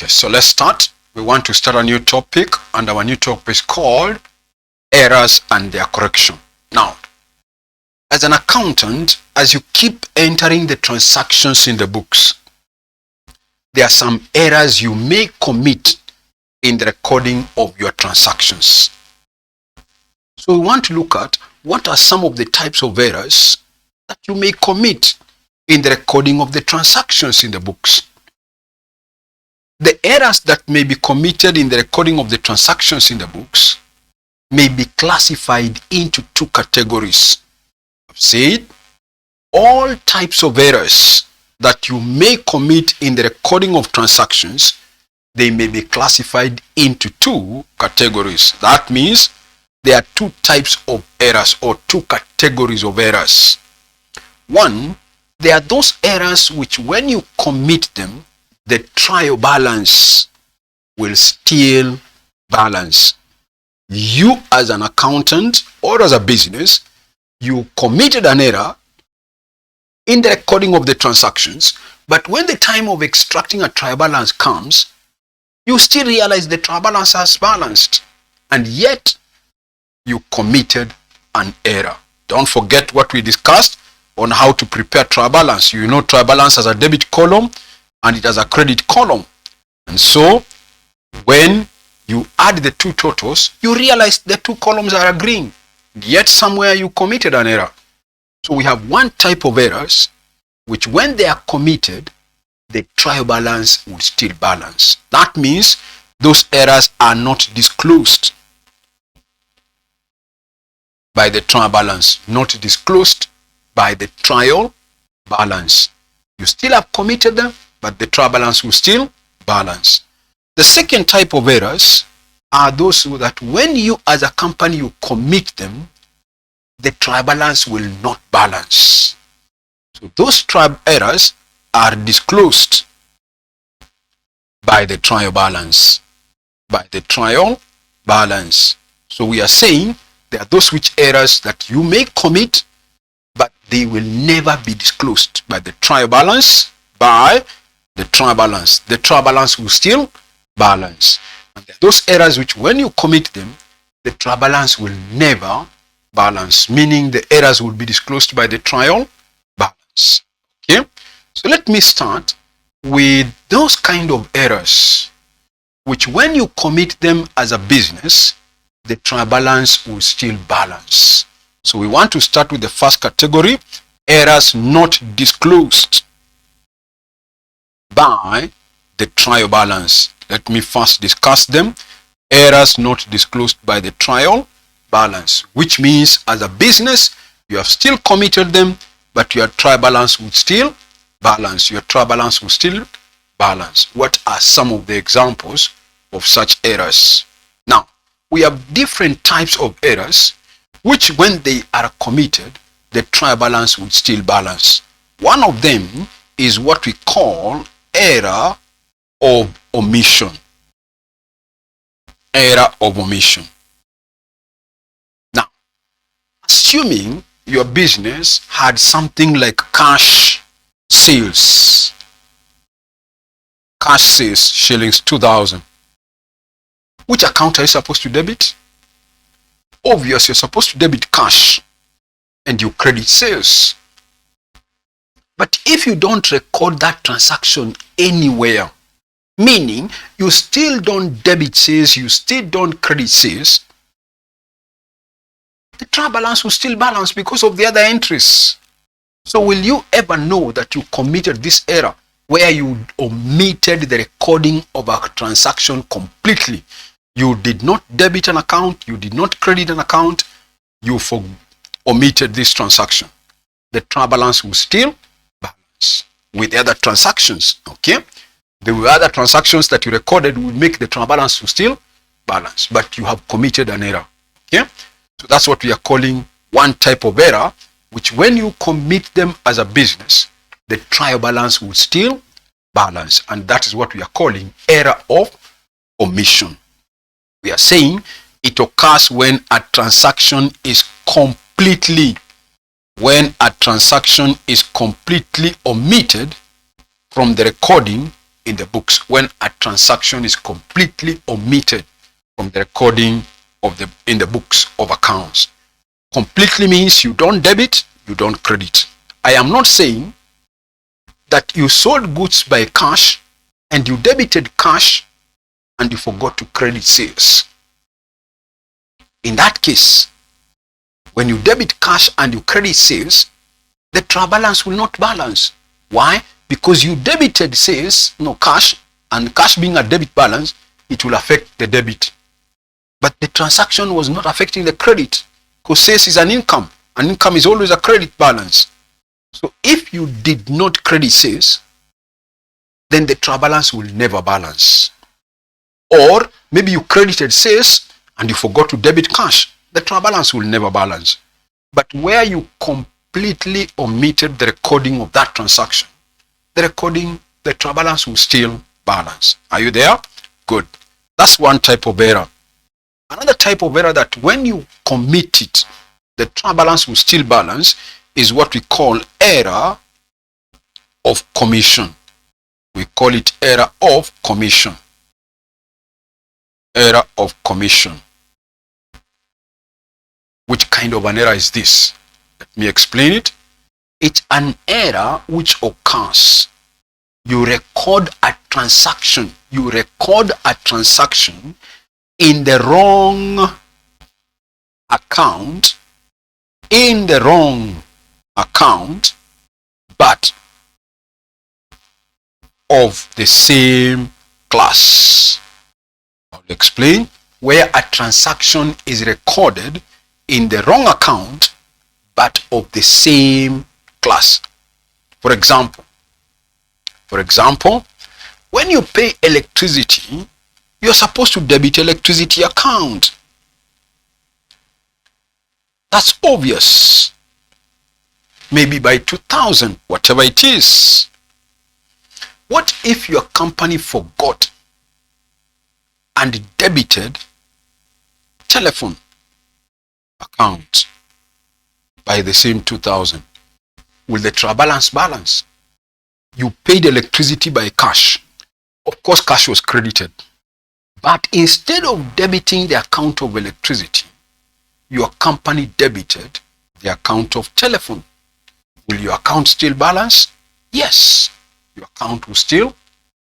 Okay, so let's start. We want to start a new topic, and our new topic is called errors and their correction. Now, as an accountant, as you keep entering the transactions in the books, there are some errors you may commit in the recording of your transactions. So we want to look at what are some of the types of errors that you may commit in the recording of the transactions in the books. The errors that may be committed in the recording of the transactions in the books may be classified into two categories. I've said all types of errors that you may commit in the recording of transactions, they may be classified into two categories. That means there are two types of errors or two categories of errors. One, there are those errors which when you commit them, the trial balance will still balance. You as an accountant or as a business, you committed an error in the recording of the transactions, but when the time of extracting a trial balance comes, you still realize the trial balance has balanced, and yet you committed an error. Don't forget what we discussed on how to prepare trial balance. You know trial balance has a debit column and it has a credit column. And so when you add the two totals, you realize the two columns are agreeing. Yet somewhere you committed an error. So we have one type of errors which when they are committed, the trial balance will still balance. That means those errors are not disclosed by the trial balance, not disclosed by the trial balance. You still have committed them, but the trial balance will still balance. The second type of errors are those that when you as a company you commit them, the trial balance will not balance. So those trial errors are disclosed by the trial balance. By the trial balance. So we are saying there are those which errors that you may commit, but they will never be disclosed by the trial balance. By the trial balance. The trial balance will still balance. And there are those errors which when you commit them, the trial balance will never balance, meaning the errors will be disclosed by the trial balance. Okay, so let me start with those kind of errors which when you commit them as a business, the trial balance will still balance. So we want to start with the first category, errors not disclosed by the trial balance. Let me first discuss them. Errors not disclosed by the trial balance, which means as a business, you have still committed them, but your trial balance will still balance. Your trial balance will still balance. What are some of the examples of such errors? Now, we have different types of errors, which when they are committed, the trial balance will still balance. One of them is what we call error of omission. Error of omission. Now, assuming your business had something like cash sales. Cash sales, shillings 2,000. Which account are you supposed to debit? Obviously, you're supposed to debit cash and you credit sales. But if you don't record that transaction anywhere, meaning you still don't debit sales, you still don't credit sales, the trial balance will still balance because of the other entries. So will you ever know that you committed this error where you omitted the recording of a transaction completely? You did not debit an account, you did not credit an account, you omitted this transaction. The trial balance will still balance with the other transactions. Okay, the other transactions that you recorded will make the trial balance to still balance, but you have committed an error. Okay, so that's what we are calling one type of error, which when you commit them as a business, the trial balance will still balance, and that is what we are calling error of omission. We are saying it occurs when a transaction is completely omitted from the recording in the books when a transaction is completely omitted from the recording of in the books of accounts. Completely means you don't debit, you don't credit. I am not saying that you sold goods by cash and you debited cash and you forgot to credit sales. In that case, when you debit cash and you credit sales, the trial balance will not balance. Why? Because you debited sales, cash, and cash being a debit balance, it will affect the debit. But the transaction was not affecting the credit, because sales is an income. An income is always a credit balance. So if you did not credit sales, then the trial balance will never balance. Or maybe you credited sales and you forgot to debit cash. The trial balance will never balance. But where you completely omitted the recording of that transaction, the trial balance will still balance. Are you there? Good. That's one type of error. Another type of error that when you commit it, the trial balance will still balance is what we call error of commission. We call it error of commission. Error of commission. Which kind of an error is this? Let me explain it. It's an error which occurs. You record a transaction. You record a transaction in the wrong account. In the wrong account, but of the same class. I'll explain. Where a transaction is recorded in the wrong account, but of the same class. For example, when you pay electricity, you're supposed to debit electricity account. That's obvious. Maybe by 2000, whatever it is. What if your company forgot and debited telephone account by the same 2000? Will the trial balance balance? You paid electricity by cash. Of course, cash was credited. But instead of debiting the account of electricity, your company debited the account of telephone. Will your account still balance? Yes, your account will still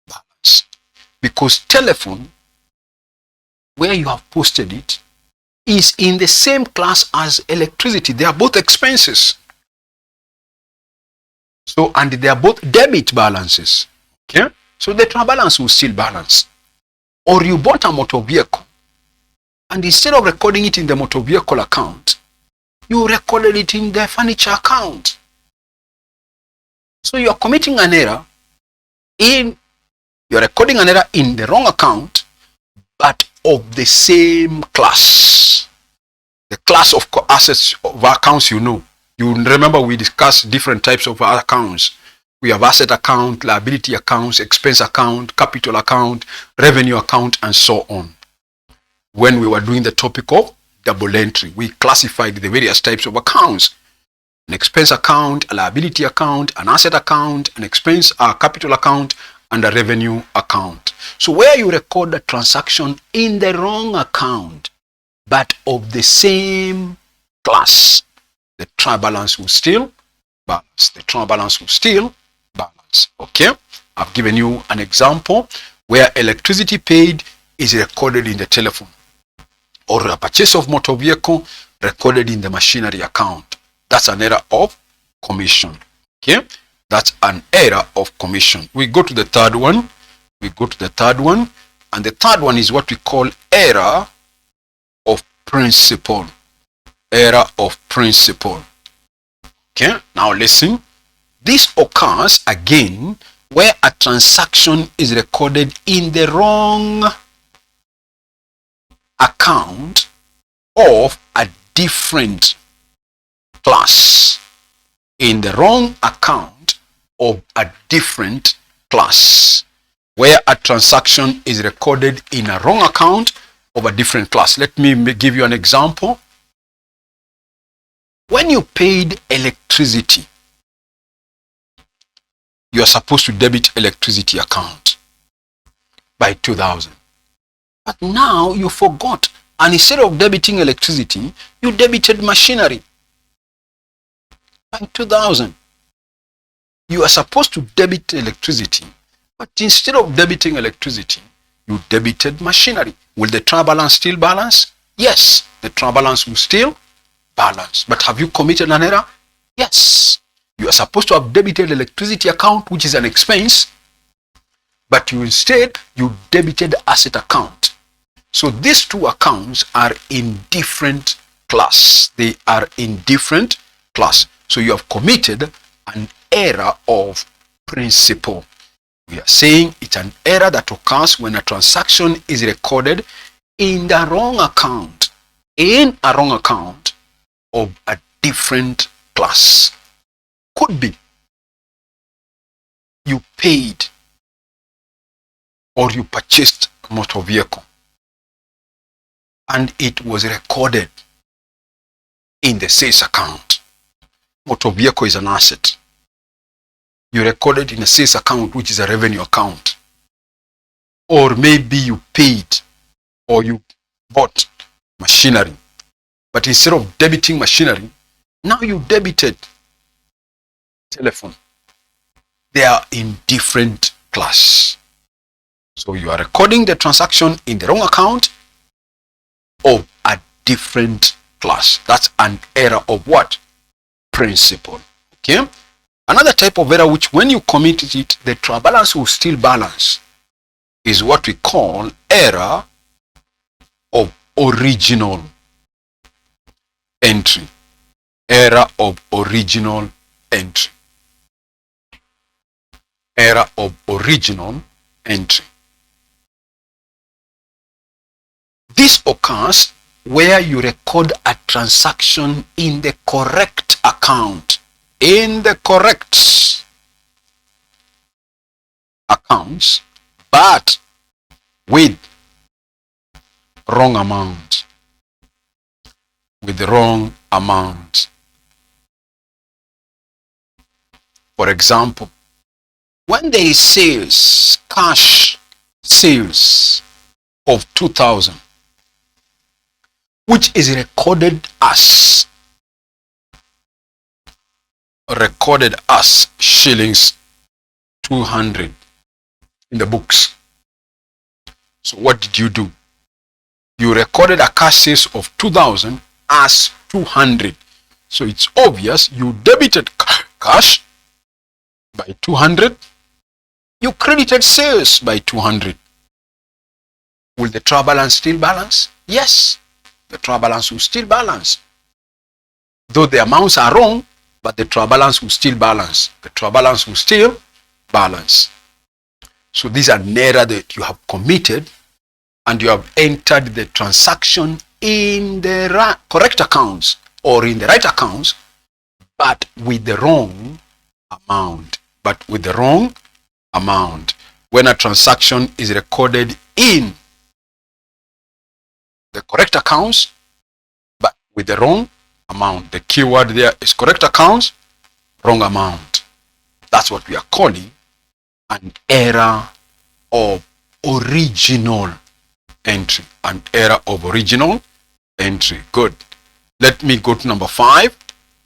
balance. Because telephone, where you have posted it, is in the same class as electricity. They are both expenses. So, and they are both debit balances. Okay? So the trial balance will still balance. Or you bought a motor vehicle, and instead of recording it in the motor vehicle account, you recorded it in the furniture account. So you're committing an error you're recording an error in the wrong account, but of the same class. The class of assets of accounts, you remember we discussed different types of accounts. We have asset account, liability accounts, expense account, capital account, revenue account, and so on. When we were doing the topic of double entry, we classified the various types of accounts. An expense account, a liability account, an asset account, an expense capital account, and a revenue account. So where you record a transaction in the wrong account, but of the same class, the trial balance will still balance. The trial balance will still balance. Okay? I've given you an example where electricity paid is recorded in the telephone, or a purchase of motor vehicle recorded in the machinery account. That's an error of commission. Okay? That's an error of commission. We go to the third one. And the third one is what we call error of principle. Error of principle. Okay? Now listen. This occurs again where a transaction is recorded in the wrong account of a different class. In the wrong account of a different class. Where a transaction is recorded in a wrong account of a different class. Let me give you an example. When you paid electricity, you are supposed to debit electricity account. by 2,000. But now you forgot, and instead of debiting electricity, you debited machinery by 2,000. You are supposed to debit electricity, but instead of debiting electricity, you debited machinery. Will the trial balance still balance? Yes, the trial balance will still balance. But have you committed an error? Yes. You are supposed to have debited electricity account, which is an expense, but you debited asset account. So these two accounts are in different class. They are in different class. So you have committed an error of principle. We are saying it's an error that occurs when a transaction is recorded in the wrong account, of a different class. Could be you paid or you purchased a motor vehicle and it was recorded in the sales account. Motor vehicle is an asset. You recorded in a sales account, which is a revenue account. Or maybe you paid or you bought machinery. But instead of debiting machinery, now you debited telephone. They are in different class. So you are recording the transaction in the wrong account of a different class. That's an error of what? Principle. Okay? Another type of error which when you commit it, the trial balance will still balance is what we call error of original entry. Error of original entry. Error of original entry. This occurs where you record a transaction in the correct account. In the correct accounts, but with wrong amount. With the wrong amount. For example, when there is sales, cash sales of 2,000, which is recorded as shillings 200 in the books. So what did you do? You recorded a cash sales of 2,000 as 200. So it's obvious you debited cash by 200. You credited sales by 200. Will the trial balance still balance? Yes, the trial balance will still balance. Though the amounts are wrong, but the trial balance will still balance. The trial balance will still balance. So these are an error that you have committed and you have entered the transaction in the correct accounts or in the right accounts, but with the wrong amount. When a transaction is recorded in the correct accounts, but with the wrong amount. The keyword there is correct accounts, wrong amount. That's what we are calling an error of original entry. An error of original entry. Good. Let me go to number 5.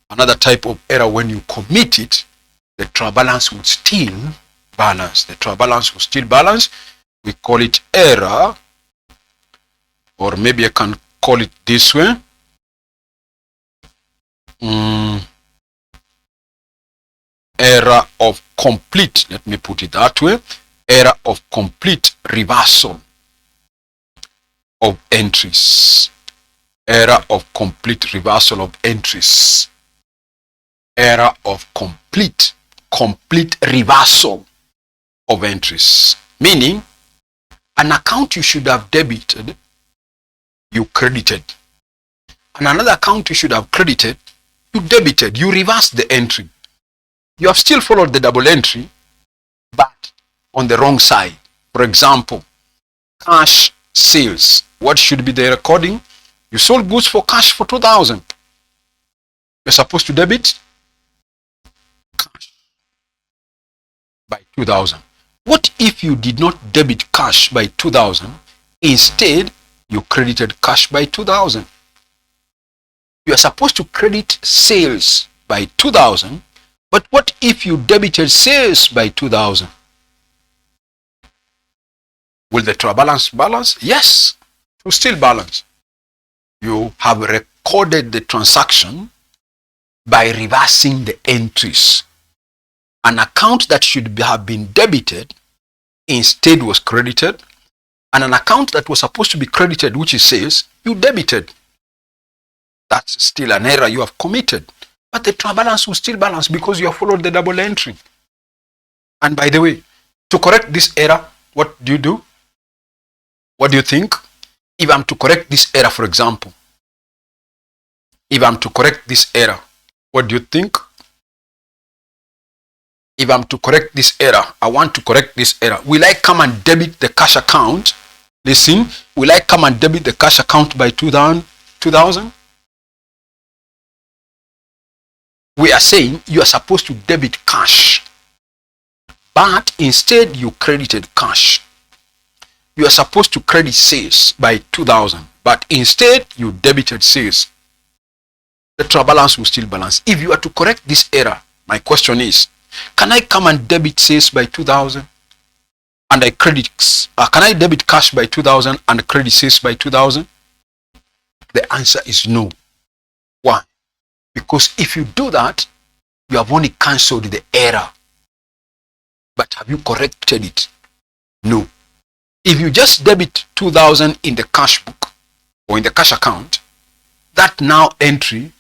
Another type of error, when you commit it, the trial balance would still balance. The trial balance will still balance. We call it error, or maybe I can call it this way. Error of complete, let me put it that way. Error of complete reversal of entries. Error of complete reversal of entries. Error of complete reversal of entries. Meaning, an account you should have debited, you credited. And another account you should have credited, you debited. You reversed the entry. You have still followed the double entry, but on the wrong side. For example, cash sales. What should be the recording? You sold goods for cash for 2,000. You're supposed to debit cash by 2,000. What if you did not debit cash by 2,000? Instead, you credited cash by 2,000. You are supposed to credit sales by 2,000, but what if you debited sales by 2,000? Will the trial balance? Yes, it will still balance. You have recorded the transaction by reversing the entries. An account that should have been debited instead was credited, and an account that was supposed to be credited, which is sales, you debited. That's still an error you have committed. But the trial balance will still balance because you have followed the double entry. And by the way, to correct this error, what do you do? What do you think? If I'm to correct this error, for example, if I'm to correct this error, what do you think? If I'm to correct this error, I want to correct this error. Will I come and debit the cash account? Listen, will I come and debit the cash account by 2,000? We are saying you are supposed to debit cash, but instead you credited cash. You are supposed to credit sales by 2,000, but instead you debited sales. The trial balance will still balance. If you are to correct this error, my question is, can I come and debit sales by 2,000 and I credit? Can I debit cash by 2,000 and credit sales by 2,000? The answer is no. Why? Because if you do that, you have only cancelled the error. But have you corrected it? No. If you just debit 2,000 in the cash book or in the cash account, that now entry,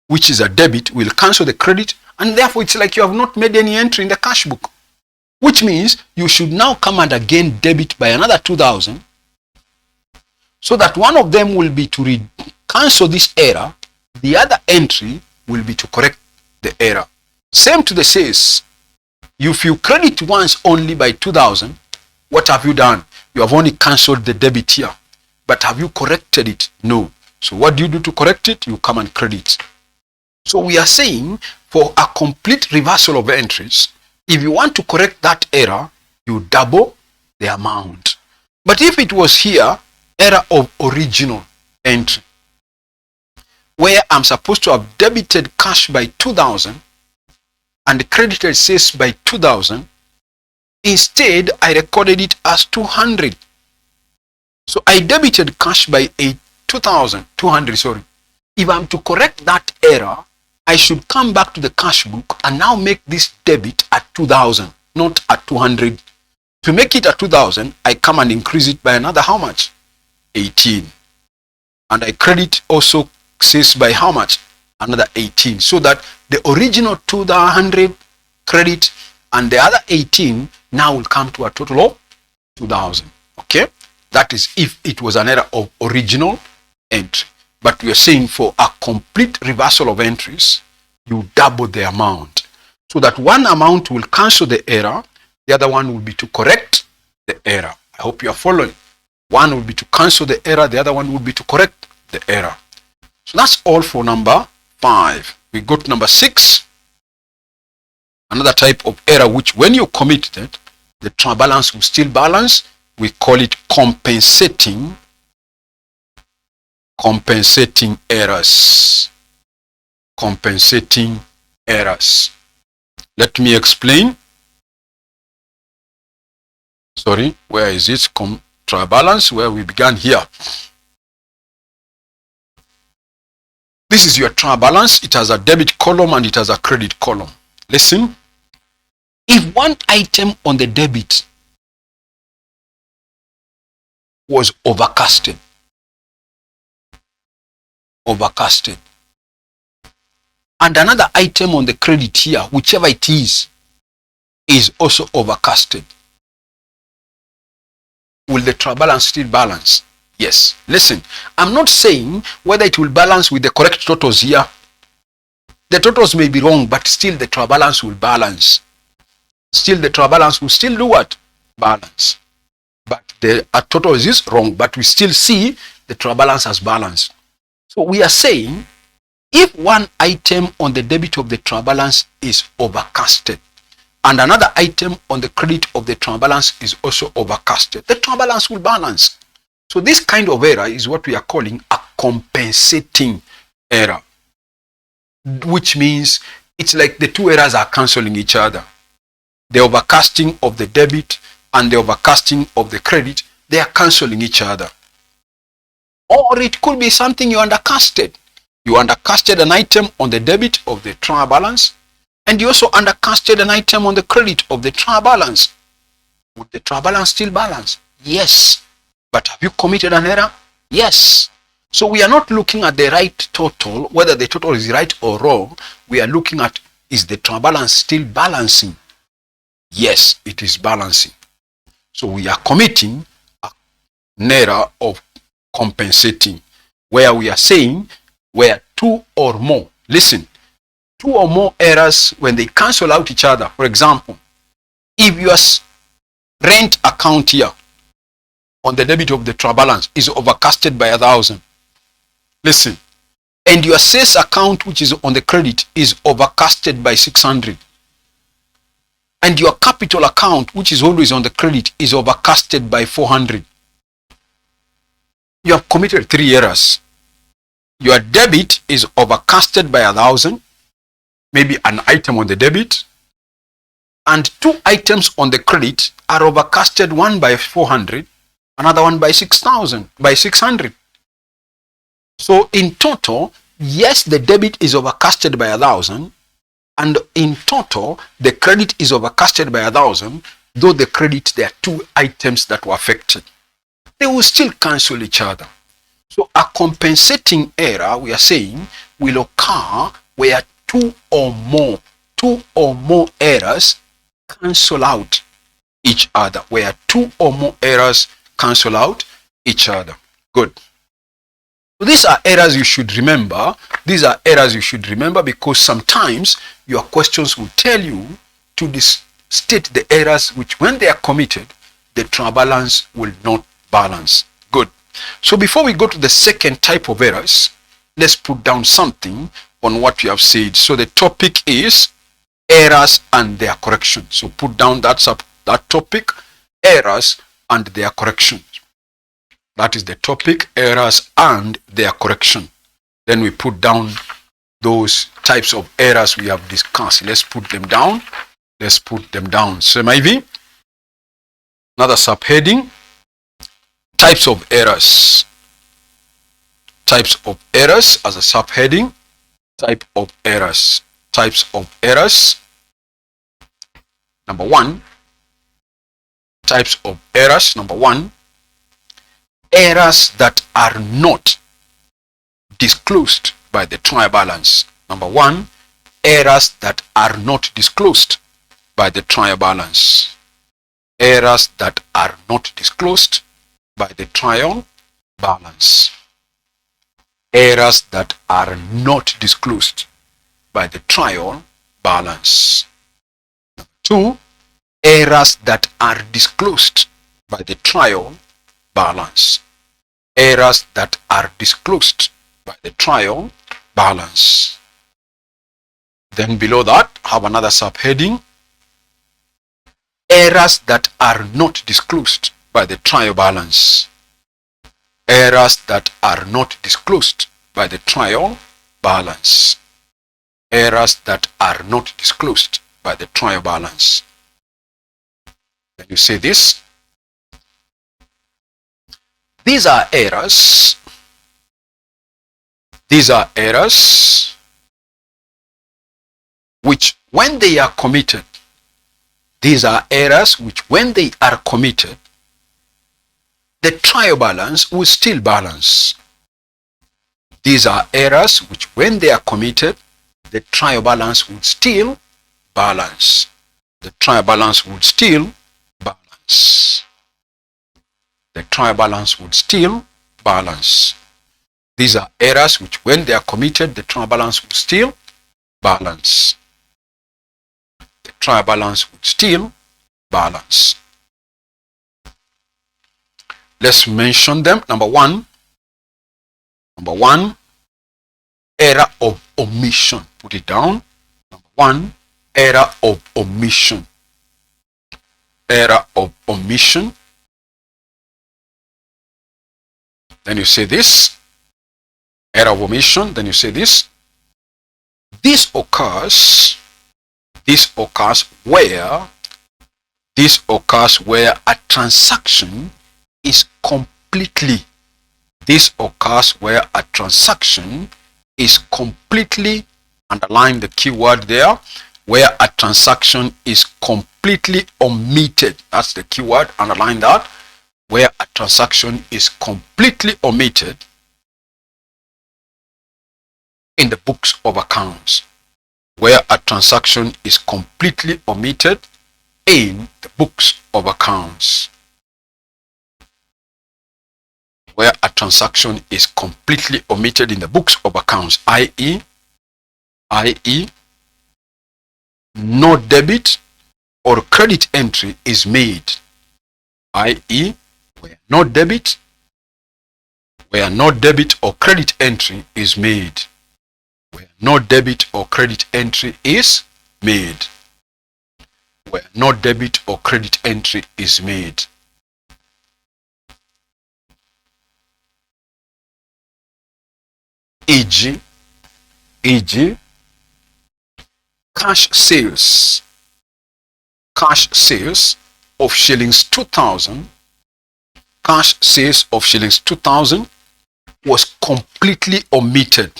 which is a debit, will cancel the credit, and therefore it's like you have not made any entry in the cash book. Which means you should now come and again debit by another 2,000, so that one of them will be to cancel this error, the other entry will be to correct the error. Same to the sales. If you credit once only by 2,000, what have you done? You have only cancelled the debit here. But have you corrected it? No. So what do you do to correct it? You come and credit. So we are saying for a complete reversal of entries, if you want to correct that error, you double the amount. But if it was here, error of original entry, where I'm supposed to have debited cash by 2,000 and credited sales by 2,000, instead I recorded it as 200. So I debited cash by 200, sorry. If I'm to correct that error, I should come back to the cash book and now make this debit at 2,000, not at 200. To make it at 2,000, I come and increase it by another how much? 18. And I credit also sales by how much? Another 18. So that the original 200 credit and the other 18 now will come to a total of 2,000. Okay? That is if it was an error of original entry. But we are saying for a complete reversal of entries, you double the amount. So that one amount will cancel the error, the other one will be to correct the error. I hope you are following. One will be to cancel the error, the other one will be to correct the error. So that's all for number 5. We go to number 6. Another type of error which when you commit it, the trial balance will still balance. We call it compensating errors. Compensating errors. Let me explain. Sorry, where is it? Trial balance, where we began here. This is your trial balance. It has a debit column and it has a credit column. Listen. If one item on the debit was overcasted, and another item on the credit here, whichever it is also overcasted, will the trial balance still balance? Yes. Listen, I'm not saying whether it will balance with the correct totals here. The totals may be wrong, but still the trial balance will balance. Still the trial balance will still do what? Balance. But the total is wrong, but we still see the trial balance as balance. So we are saying if one item on the debit of the trial balance is overcasted and another item on the credit of the trial balance is also overcasted, the trial balance will balance. So this kind of error is what we are calling a compensating error, which means it's like the two errors are cancelling each other. The overcasting of the debit and the overcasting of the credit, they are cancelling each other. Or it could be something you undercasted. You undercasted an item on the debit of the trial balance, and you also undercasted an item on the credit of the trial balance. Would the trial balance still balance? Yes. But have you committed an error? Yes. So we are not looking at the right total, whether the total is right or wrong. We are looking at, is the trial balance still balancing? Yes, it is balancing. So we are committing an error of compensating, where we are saying where two or more, listen, two or more errors, when they cancel out each other. For example, if your rent account here on the debit of the trial balance is overcasted by 1,000, listen, and your sales account which is on the credit is overcasted by 600, and your capital account which is always on the credit is overcasted by 400, you have committed three errors. Your debit is overcasted by 1,000, maybe an item on the debit, and two items on the credit are overcasted, one by 400, another one by 600. So in total, yes, the debit is overcasted by 1,000, and in total, the credit is overcasted by 1,000, though the credit, there are two items that were affected. They will still cancel each other. So a compensating error, we are saying, will occur where two or more errors cancel out each other. Where two or more errors cancel out each other. Good. So these are errors you should remember. These are errors you should remember because sometimes your questions will tell you to state the errors which, when they are committed, the trial balance will not balance. Good. So before we go to the second type of errors, let's put down something on what we have said. So the topic is errors and their correction. So put down that topic, errors and their correction. That is the topic, errors and their correction. Then we put down those types of errors we have discussed. Let's put them down. Let's put them down. So maybe another subheading, types of errors. Types of errors as a subheading. Type of errors. Types of errors. Number one. Types of errors. Number one. Errors that are not disclosed by the trial balance. Number one. Errors that are not disclosed by the trial balance. Errors that are not disclosed by the trial balance. Errors that are not disclosed by the trial balance. Two, errors that are disclosed by the trial balance. Errors that are disclosed by the trial balance. Then below that, have another subheading, errors that are not disclosed by the trial balance. Errors that are not disclosed by the trial balance. Errors that are not disclosed by the trial balance. Then you say this. These are errors. These are errors which, when they are committed, these are errors which, when they are committed, the trial balance will still balance. These are errors which, when they are committed, the trial balance would still balance. The trial balance would still balance. The trial balance would still balance. These are errors which, when they are committed, the trial balance would still balance. The trial balance would still balance. Let's mention them. Number one, error of omission. Put it down. Number one, error of omission. error of omission. Then you say this, error of omission. Then you say this. This occurs where a transaction is completely. This occurs where a transaction is completely, underline the keyword there, where a transaction is completely omitted. That's the keyword, underline that. Where a transaction is completely omitted in the books of accounts. Where a transaction is completely omitted in the books of accounts. Where a transaction is completely omitted in the books of accounts, i.e., no debit or credit entry is made, i.e., where no debit or credit entry is made. Where no debit or credit entry is made. Where no debit or credit entry is made. E.g., cash sales of shillings 2,000, cash sales of shillings 2,000 was completely omitted.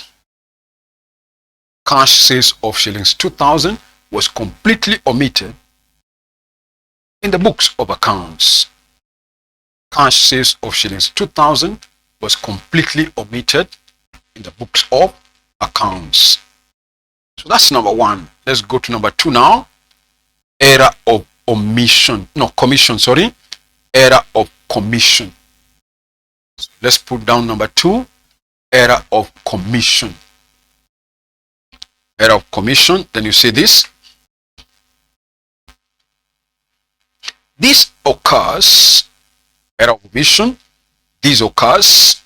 Cash sales of shillings 2,000 was completely omitted in the books of accounts. Cash sales of shillings 2,000 was completely omitted in the books of accounts. So that's number one. Let's go to number two now. Error of omission. No, commission, sorry. Error of commission. So let's put down number two. Error of commission. Error of commission. Then you say this. This occurs, error of omission. This occurs,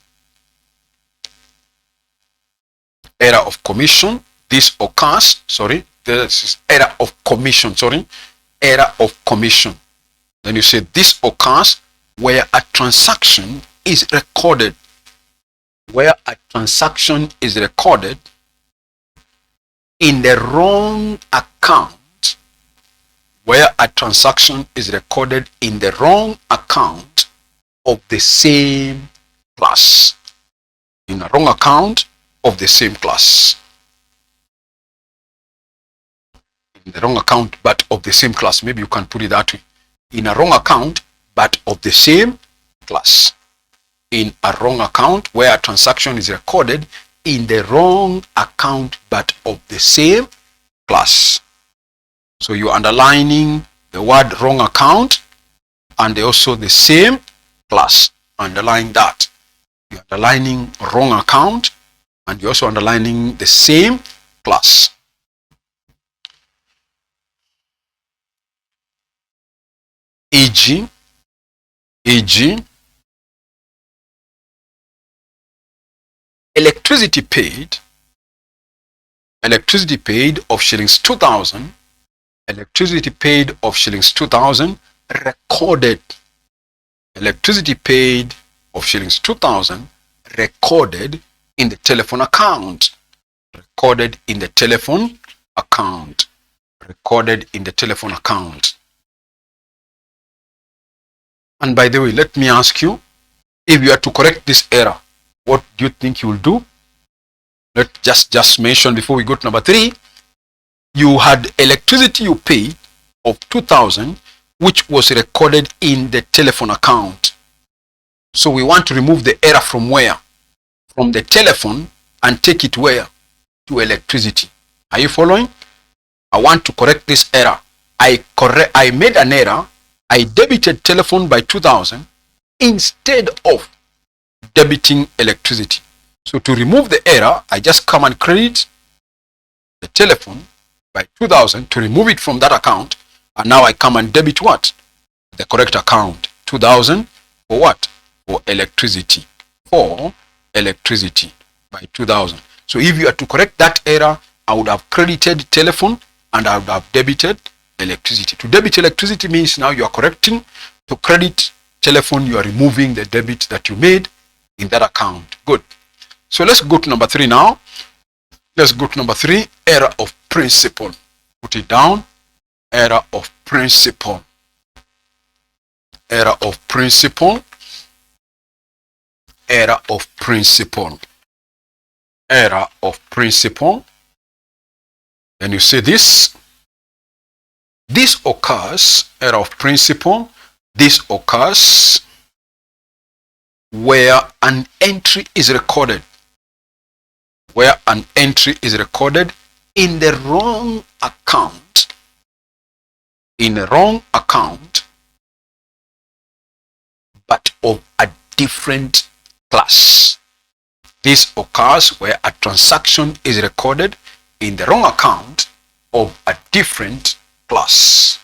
error of commission. This occurs, sorry, this is error of commission, sorry, error of commission. Then you say this occurs where a transaction is recorded. Where a transaction is recorded in the wrong account. Where a transaction is recorded in the wrong account of the same class. In a wrong account of the same class. In the wrong account but of the same class. Maybe you can put it that way. In a wrong account but of the same class. In a wrong account where a transaction is recorded in the wrong account but of the same class. So you're underlining the word wrong account and also the same class. Underline that. You're underlining wrong account and you're also underlining the same class. E.g., electricity paid of shillings 2,000, electricity paid of shillings 2,000 recorded. Electricity paid of shillings 2,000 recorded in the telephone account. Recorded in the telephone account. Recorded in the telephone account. And by the way, let me ask you, if you are to correct this error, what do you think you will do? Let's just mention before we go to number three. You had electricity you paid of 2,000, which was recorded in the telephone account. So we want to remove the error from where? From the telephone and take it where? To electricity. Are you following? I want to correct this error. I made an error. I debited telephone by 2,000 instead of debiting electricity. So to remove the error, I just come and credit the telephone by 2,000 to remove it from that account. And now I come and debit what? The correct account. 2,000 for what? For electricity. For electricity by 2,000. So if you are to correct that error, I would have credited telephone and I would have debited electricity. To debit electricity means now you are correcting. To credit telephone, you are removing the debit that you made in that account. Good. So let's go to number 3 now. Let's go to number 3, error of principle. Put it down. Error of principle. Error of principle. Error of principle. Error of principle. Then you say this. This occurs, error of principle, this occurs where an entry is recorded. Where an entry is recorded in the wrong account. In a wrong account, but of a different class. This occurs where a transaction is recorded in the wrong account of a different class.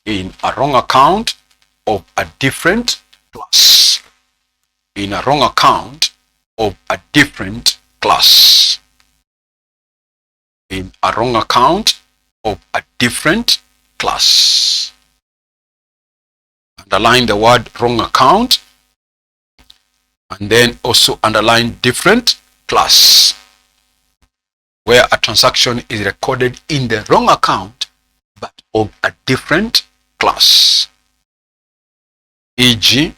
In a wrong account of a different class. In a wrong account of a different class. In a wrong account of a different class. Underline the word wrong account, and then also underline different class, where a transaction is recorded in the wrong account but of a different class. E.g.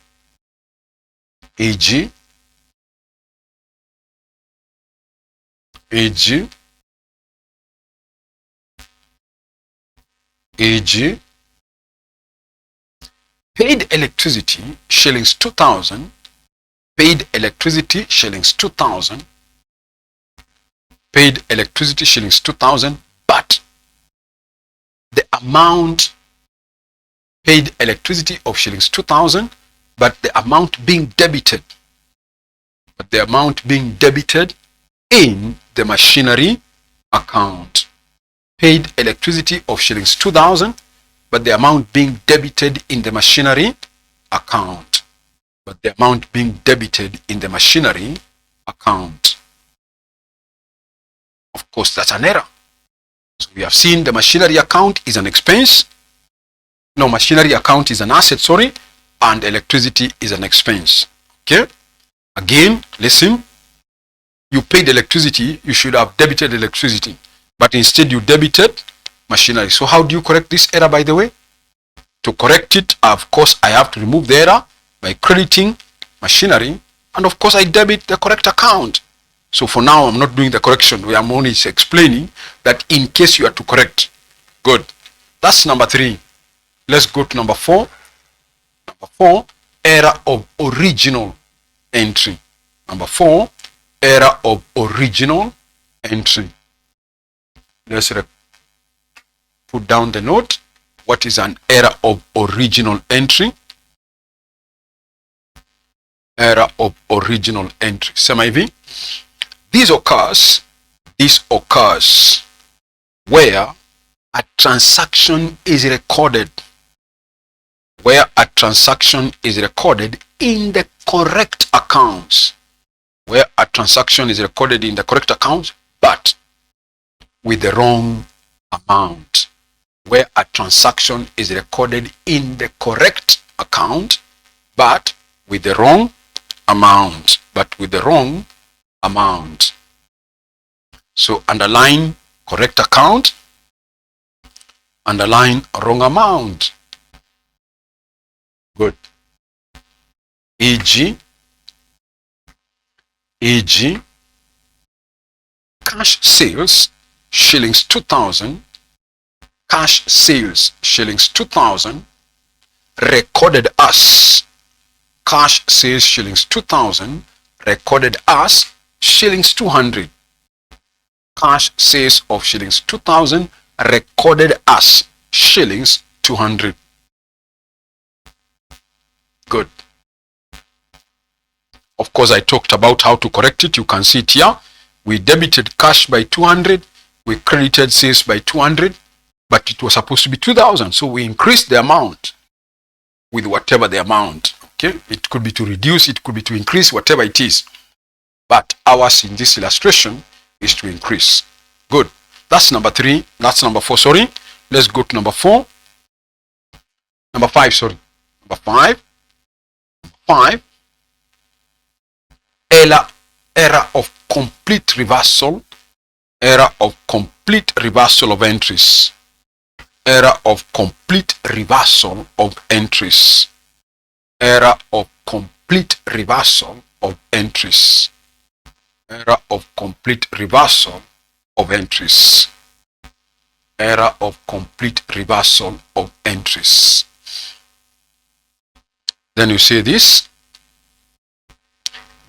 paid electricity shillings 2,000, paid electricity shillings 2,000, paid electricity shillings 2,000, but the amount paid electricity of shillings 2,000, but the amount being debited, in the machinery account. Paid electricity of shillings 2,000, but the amount being debited in the machinery account. But the amount being debited in the machinery account. Of course, that's an error. So we have seen the machinery account is an expense. No, machinery account is an asset, sorry, and electricity is an expense. Okay? Again, listen. You paid electricity, you should have debited electricity, but instead you debited machinery. So how do you correct this error, by the way? To correct it, of course, I have to remove the error by crediting machinery, and of course I debit the correct account. So for now, I'm not doing the correction. I'm only explaining that in case you are to correct. Good. That's number 3. Let's go to number 4. Number 4, error of original entry. Number 4, error of original entry. Let's put down the note. What is an error of original entry? Error of original entry. Semi-V. This occurs where a transaction is recorded. Where a transaction is recorded in the correct accounts. Where a transaction is recorded in the correct accounts, but with the wrong amount. Where a transaction is recorded in the correct account, but with the wrong amount. So underline correct account, underline wrong amount. Good. E.g. cash sales shillings 2,000, cash sales shillings 2,000, recorded as cash sales shillings 2,000, recorded as shillings 200. Cash sales of shillings 2,000, recorded as shillings 200. Good. Of course, I talked about how to correct it. You can see it here. We debited cash by 200. We credited sales by 200. But it was supposed to be 2,000. So we increased the amount with whatever the amount. Okay. It could be to reduce. It could be to increase, whatever it is. But ours in this illustration is to increase. Good. That's number 3. That's number 4. Sorry. Let's go to number 4. Number 5, sorry. Number 5. 5. Error of complete reversal. Error of complete reversal of entries. Error of complete reversal of entries. Error of complete reversal of entries. Error of complete reversal of entries. Error of complete reversal of entries. Then you see this.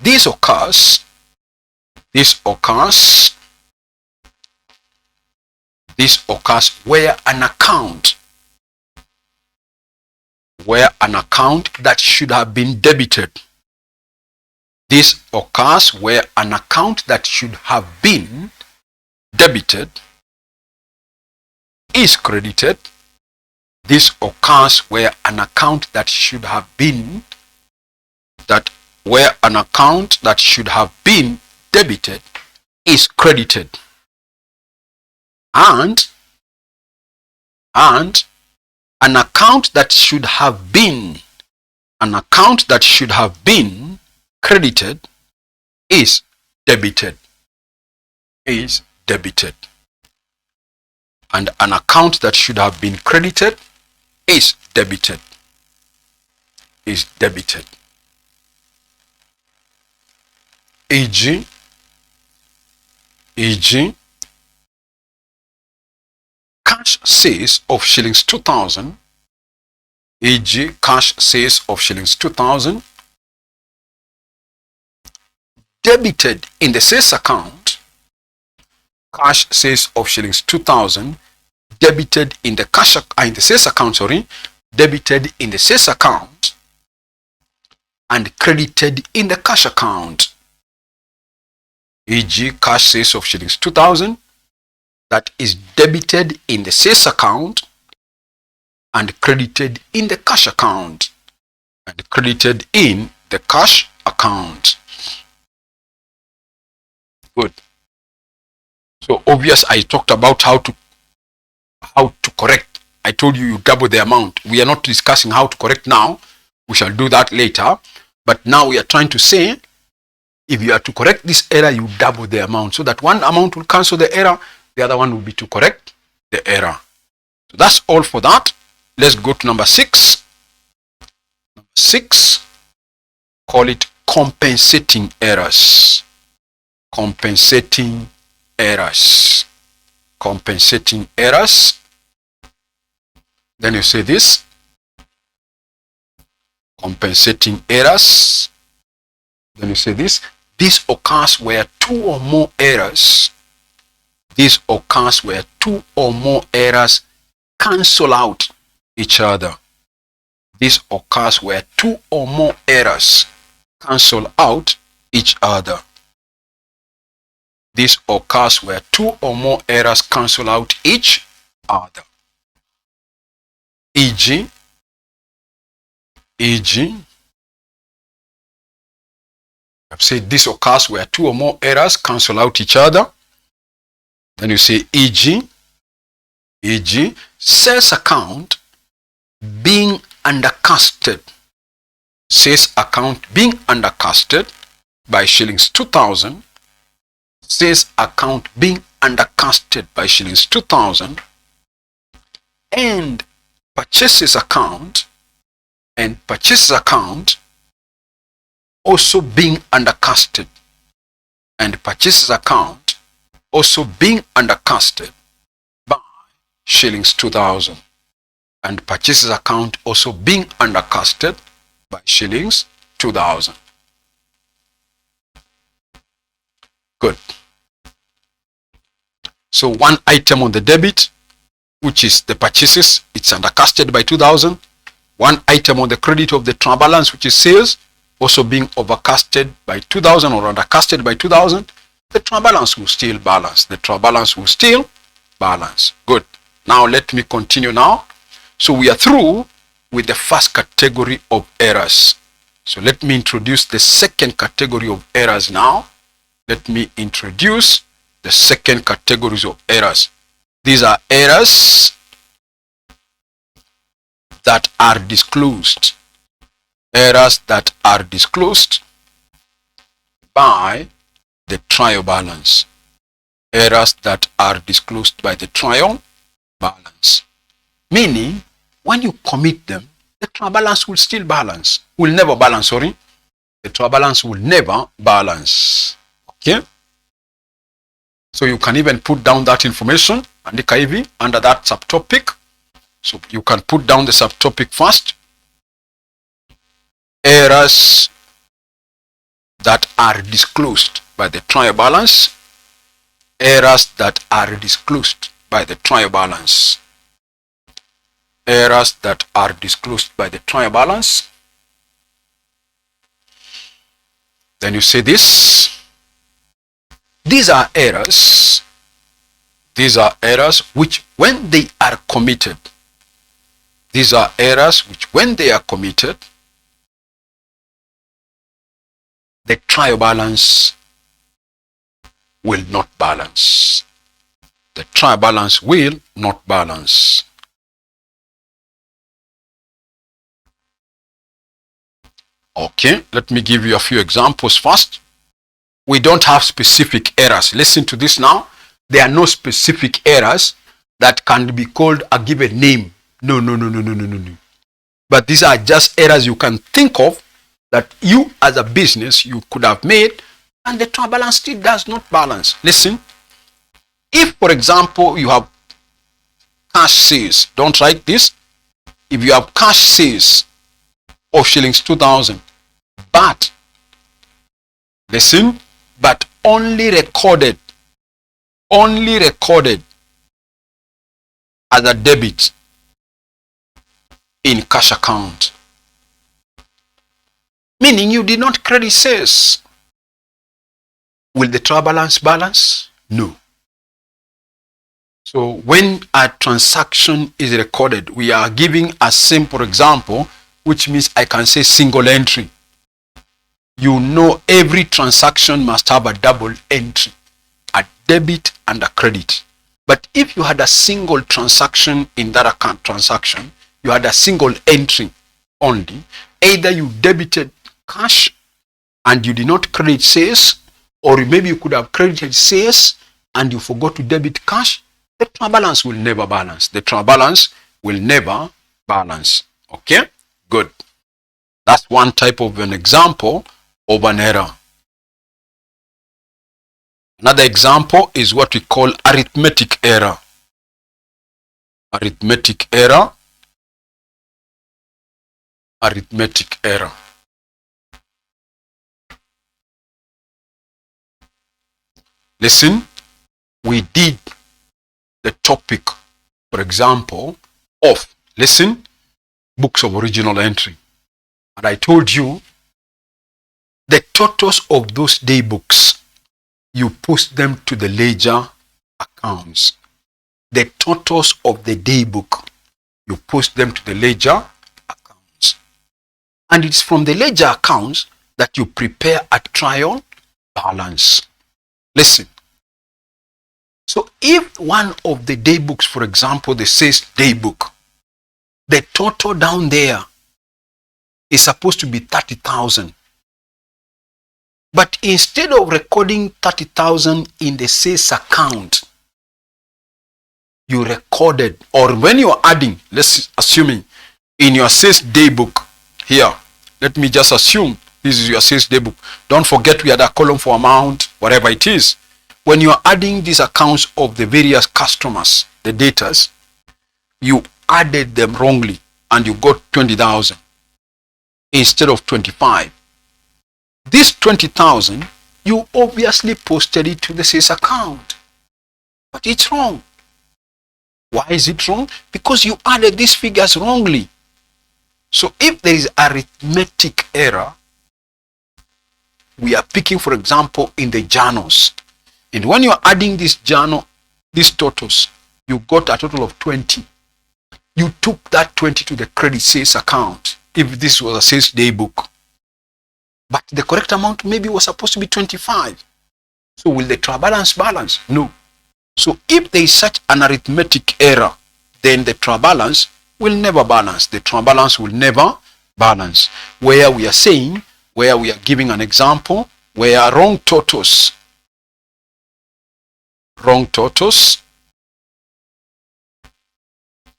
This occurs where an account that should have been debited. This occurs where an account that should have been debited is credited. This occurs where an account that should have been debited is credited. And an account that should have been credited is debited. And an account that should have been credited is debited. E.g. cash sales of shillings 2,000. E.g. cash sales of shillings 2,000 debited in the sales account. Cash sales of shillings 2,000 debited in the sales account, debited in the sales account and credited in the cash account. E.g. cash sales of shillings 2,000 that is debited in the sales account and credited in the cash account. Good. So obvious, I talked about how to correct. I told you double the amount. We are not discussing how to correct now. We shall do that later. But now we are trying to say, if you are to correct this error, you double the amount. So that one amount will cancel the error. The other one will be to correct the error. So that's all for that. Let's go to number 6. Number 6, call it compensating errors. Compensating errors. Then you say this. Compensating errors. Then you say this. This occurs where two or more errors cancel out each other. This occurs where two or more errors cancel out each other. This occurs where two or more errors cancel out each other. E.g. I've said this occurs where two or more errors cancel out each other. Then you say e.g. sales account being undercasted. Sales account being undercasted by shillings 2,000. Sales account being undercasted by shillings 2,000. And purchases account also being undercasted. And purchases account also being undercasted by shillings 2,000. And purchases account also being undercasted by shillings 2,000. Good. So one item on the debit, which is the purchases, it's undercasted by 2,000. One item on the credit of the trial balance, which is sales, also being overcasted by 2,000 or undercasted by 2,000. The trial balance will still balance. Good. Now let me continue now. So we are through with the first category of errors. So let me introduce the second category of errors now. Let me introduce the second categories of errors. These are errors that are disclosed. Errors that are disclosed by the trial balance. Errors that are disclosed by the trial balance. Meaning, when you commit them, the trial balance will still balance. Will never balance, sorry. The trial balance will never balance. Okay? So you can even put down that information and the under that subtopic. So you can put down the subtopic first. Errors that are disclosed by the trial balance. Errors that are disclosed by the trial balance. Errors that are disclosed by the trial balance. Then you say this. These are errors. These are errors which when they are committed, these are errors which when they are committed, the trial balance will not balance. The trial balance will not balance. Okay, let me give you a few examples first. We don't have specific errors. Listen to this now. There are no specific errors that can be called a given name. No. But these are just errors you can think of that you as a business you could have made and the trial balance still does not balance. Listen. If, for example, you have cash sales, don't write this. If you have cash sales of shillings 2,000, but listen, but only recorded as a debit in cash account, meaning you did not credit sales, will the trial balance balance? No. So when a transaction is recorded, we are giving a simple example, which means I can say single entry. You know every transaction must have a double entry, a debit and a credit. But if you had a single transaction in that account transaction, you had a single entry only, either you debited cash and you did not credit sales, or maybe you could have credited sales and you forgot to debit cash, the trial balance will never balance. The trial balance will never balance. Okay? Good. That's one type of an example of an error. Another example is what we call arithmetic error. Arithmetic error. Arithmetic error. Listen, we did the topic, for example, of, listen, books of original entry. And I told you the totals of those day books, you post them to the ledger accounts. The totals of the day book, you post them to the ledger accounts. And it's from the ledger accounts that you prepare a trial balance. Listen. So if one of the day books, for example, the sales day book, the total down there is supposed to be 30,000. But instead of recording 30,000 in the sales account, you recorded, or when you are adding, let's assuming in your sales day book here, let me just assume this is your sales day book. Don't forget we had a column for amount, whatever it is. When you are adding these accounts of the various customers, the datas, you added them wrongly and you got 20,000 instead of 25. This 20,000, you obviously posted it to the sales account. But it's wrong. Why is it wrong? Because you added these figures wrongly. So if there is arithmetic error, we are picking, for example, in the journals. And when you are adding this journal, these totals, you got a total of 20. You took that 20 to the credit sales account if this was a sales day book. But the correct amount maybe was supposed to be 25. So will the trial balance balance? No. So if there is such an arithmetic error, then the trial balance will never balance. The trial balance will never balance. Where we are saying, where we are giving an example, where wrong totals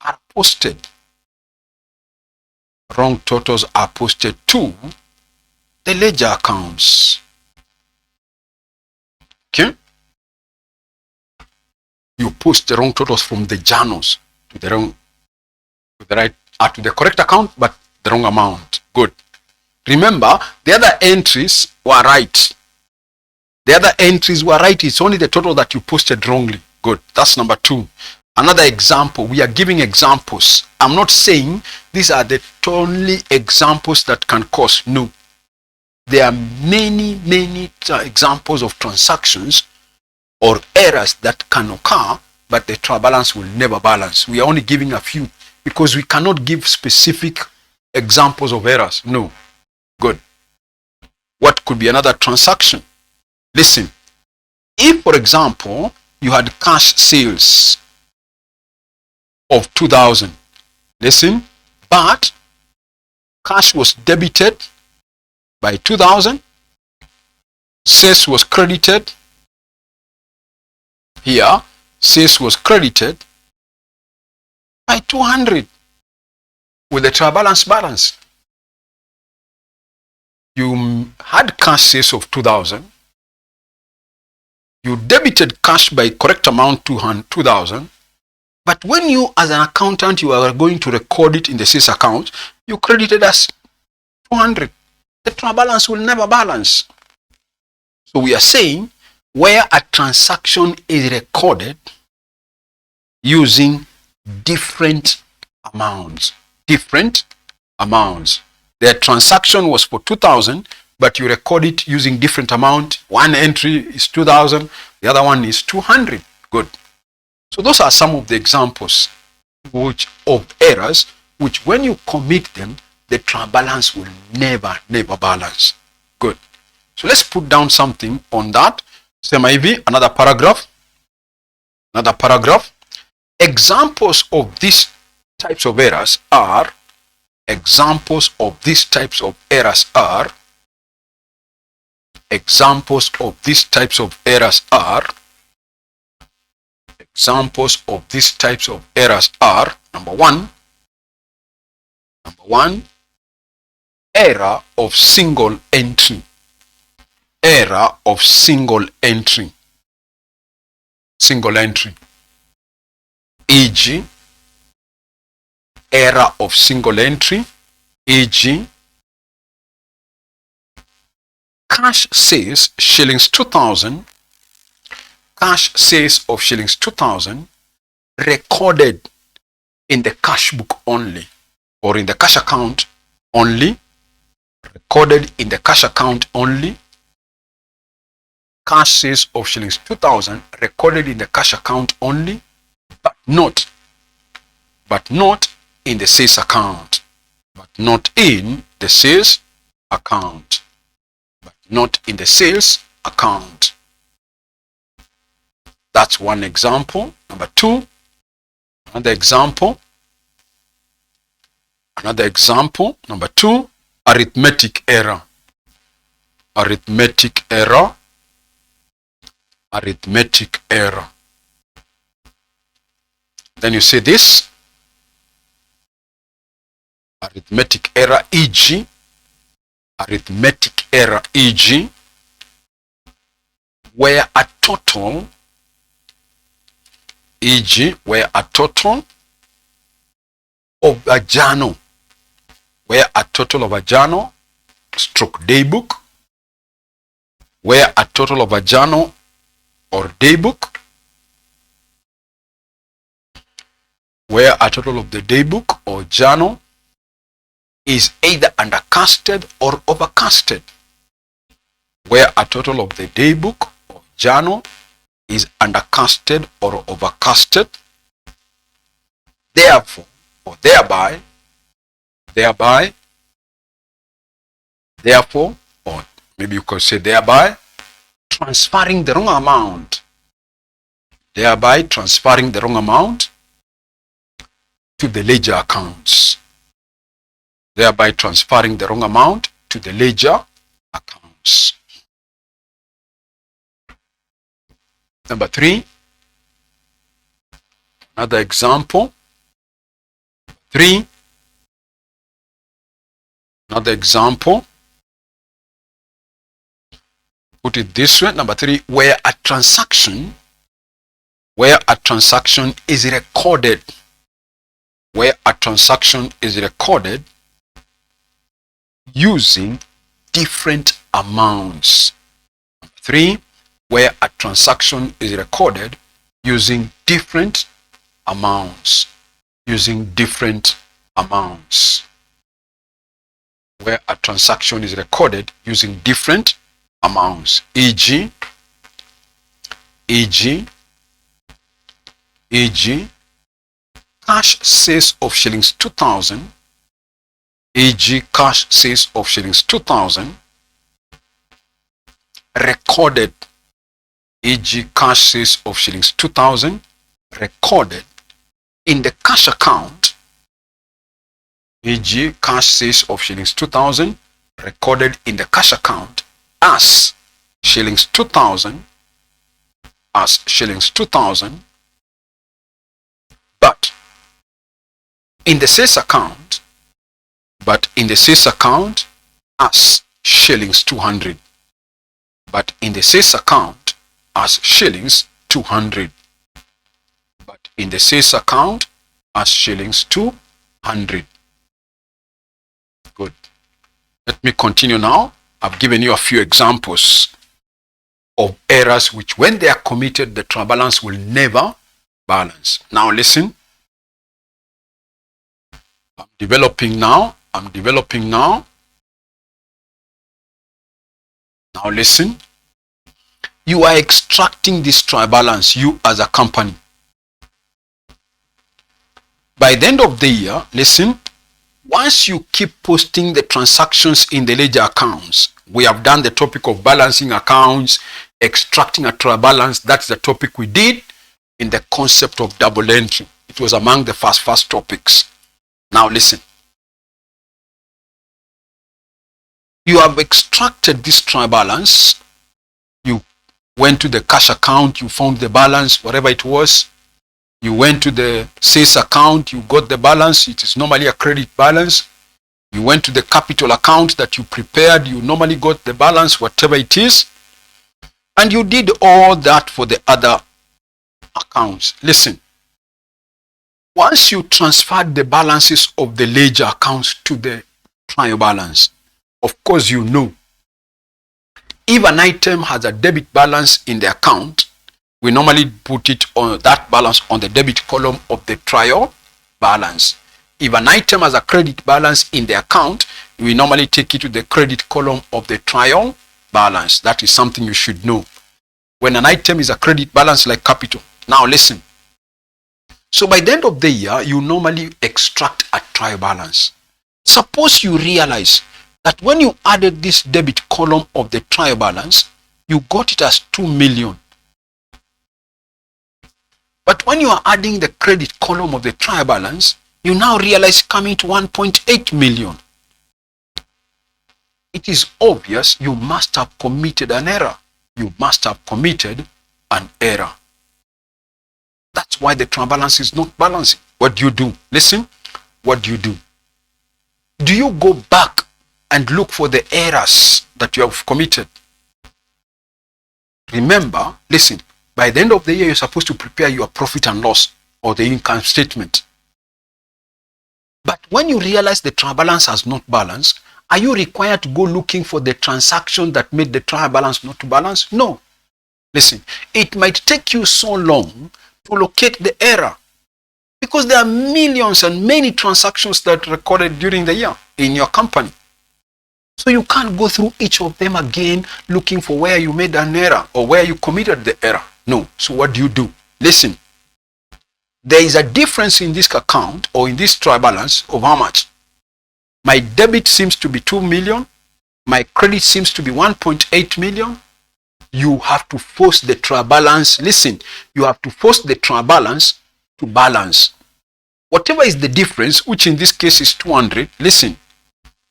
are posted. Wrong totals are posted to the ledger accounts. Okay? You post the wrong totals from the journals to the wrong, to the right, to the correct account, but the wrong amount. Good. Remember, the other entries were right. The other entries were right. It's only the total that you posted wrongly. Good. That's number 2. Another example. We are giving examples. I'm not saying these are the only examples that can cause. No. There are many examples of transactions or errors that can occur, but the trial balance will never balance. We are only giving a few because we cannot give specific examples of errors. No. Good. What could be another transaction? Listen. If, for example, you had cash sales of 2,000, listen, but cash was debited by 2,000, sales was credited. Here, sales was credited by 200 with the trial balance. You had cash sales of 2,000. You debited cash by correct amount 2,000. But when you, as an accountant, you are going to record it in the sales account, you credited as 200. The trial balance will never balance. So we are saying where a transaction is recorded using different amounts. The transaction was for 2,000, but you record it using different amount. One entry is 2,000, the other one is 200. Good. So those are some of the examples of errors which when you commit them, the trial balance will never balance. Good. So let's put down something on that. Sema hivi, another paragraph. Examples of these types of errors are examples of these types of errors are number one, error of single entry. E.g. error of single entry, e.g. cash sales shillings 2,000, cash sales of shillings 2,000 recorded in the cash book only, or in the cash account only, recorded in the cash account only. Cash sales of shillings 2,000 recorded in the cash account only, but not in the sales account. That's one example. Number 2, another example. Number 2, arithmetic error. Then you say this, arithmetic error, e.g. where a total of a journal, stroke daybook, where a total of a journal or daybook, where a total of the daybook or journal is either undercasted or overcasted. Where a total of the daybook or journal is undercasted or overcasted. Therefore, or thereby, or maybe you could say thereby, transferring the wrong amount. to the ledger accounts, thereby transferring the wrong amount to the ledger accounts. Number 3, another example. 3, another example. Put it this way. Number 3, where a transaction is recorded. Where a transaction is recorded using different amounts. 3, where a transaction is recorded using different amounts. Using different amounts. Where a transaction is recorded using different amounts. E.g. cash sales of shillings 2,000. E.g. cash sales of shillings 2,000 recorded. E.g. cash sales of shillings 2,000 recorded in the cash account. E.g. cash sales of shillings 2,000 recorded in the cash account as shillings 2,000, but in the sales account, as shillings 200. But in the sales account as shillings 200. But in the sales account as shillings 200. Good. Let me continue now. I've given you a few examples of errors which, when they are committed, the trial balance will never balance. Now listen. I'm developing now. Now listen. You are extracting this trial balance, you as a company. By the end of the year, listen, once you keep posting the transactions in the ledger accounts, we have done the topic of balancing accounts, extracting a trial balance. That's the topic we did in the concept of double entry. It was among the first topics. Now listen. You have extracted this trial balance. You went to the cash account, you found the balance, whatever it was. You went to the sales account, you got the balance. It is normally a credit balance. You went to the capital account that you prepared, you normally got the balance, whatever it is. And you did all that for the other accounts. Listen. Once you transferred the balances of the ledger accounts to the trial balance, of course you know, if an item has a debit balance in the account, we normally put it on that balance on the debit column of the trial balance. If an item has a credit balance in the account, we normally take it to the credit column of the trial balance. That is something you should know. When an item is a credit balance like capital. Now listen. So by the end of the year, you normally extract a trial balance. Suppose you realize that when you added this debit column of the trial balance, you got it as 2 million. But when you are adding the credit column of the trial balance, you now realize coming to 1.8 million. It is obvious you must have committed an error. You must have committed an error. That's why the trial balance is not balancing. What do you do? Listen, what do you do? Do you go back and look for the errors that you have committed? Remember, listen, by the end of the year, you're supposed to prepare your profit and loss or the income statement. But when you realize the trial balance has not balanced, are you required to go looking for the transaction that made the trial balance not to balance? No. Listen, it might take you so long to locate the error because there are millions and many transactions that are recorded during the year in your company. So you can't go through each of them again looking for where you made an error or where you committed the error. No. So what do? Listen, there is a difference in this account or in this trial balance of how much? My debit seems to be 2 million. My credit seems to be 1.8 million. You have to force the trial balance. Listen, you have to force the trial balance to balance. Whatever is the difference, which in this case is 200, listen,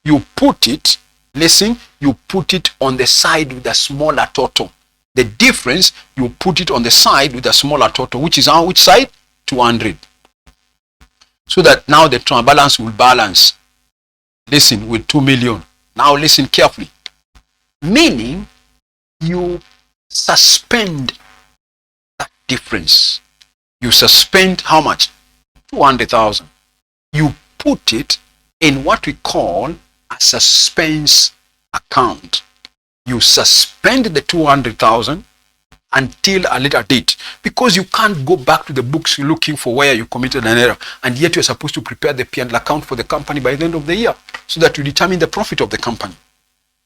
you put it, listen, you put it on the side with a smaller total. The difference, you put it on the side with a smaller total, which is on which side? 200. So that now the trial balance will balance. Listen, with 2 million. Now listen carefully. Meaning, you suspend that difference. You suspend how much? 200,000. You put it in what we call a suspense account. You suspend the 200,000 until a later date, because you can't go back to the books looking for where you committed an error, and yet you're supposed to prepare the P&L account for the company by the end of the year so that you determine the profit of the company.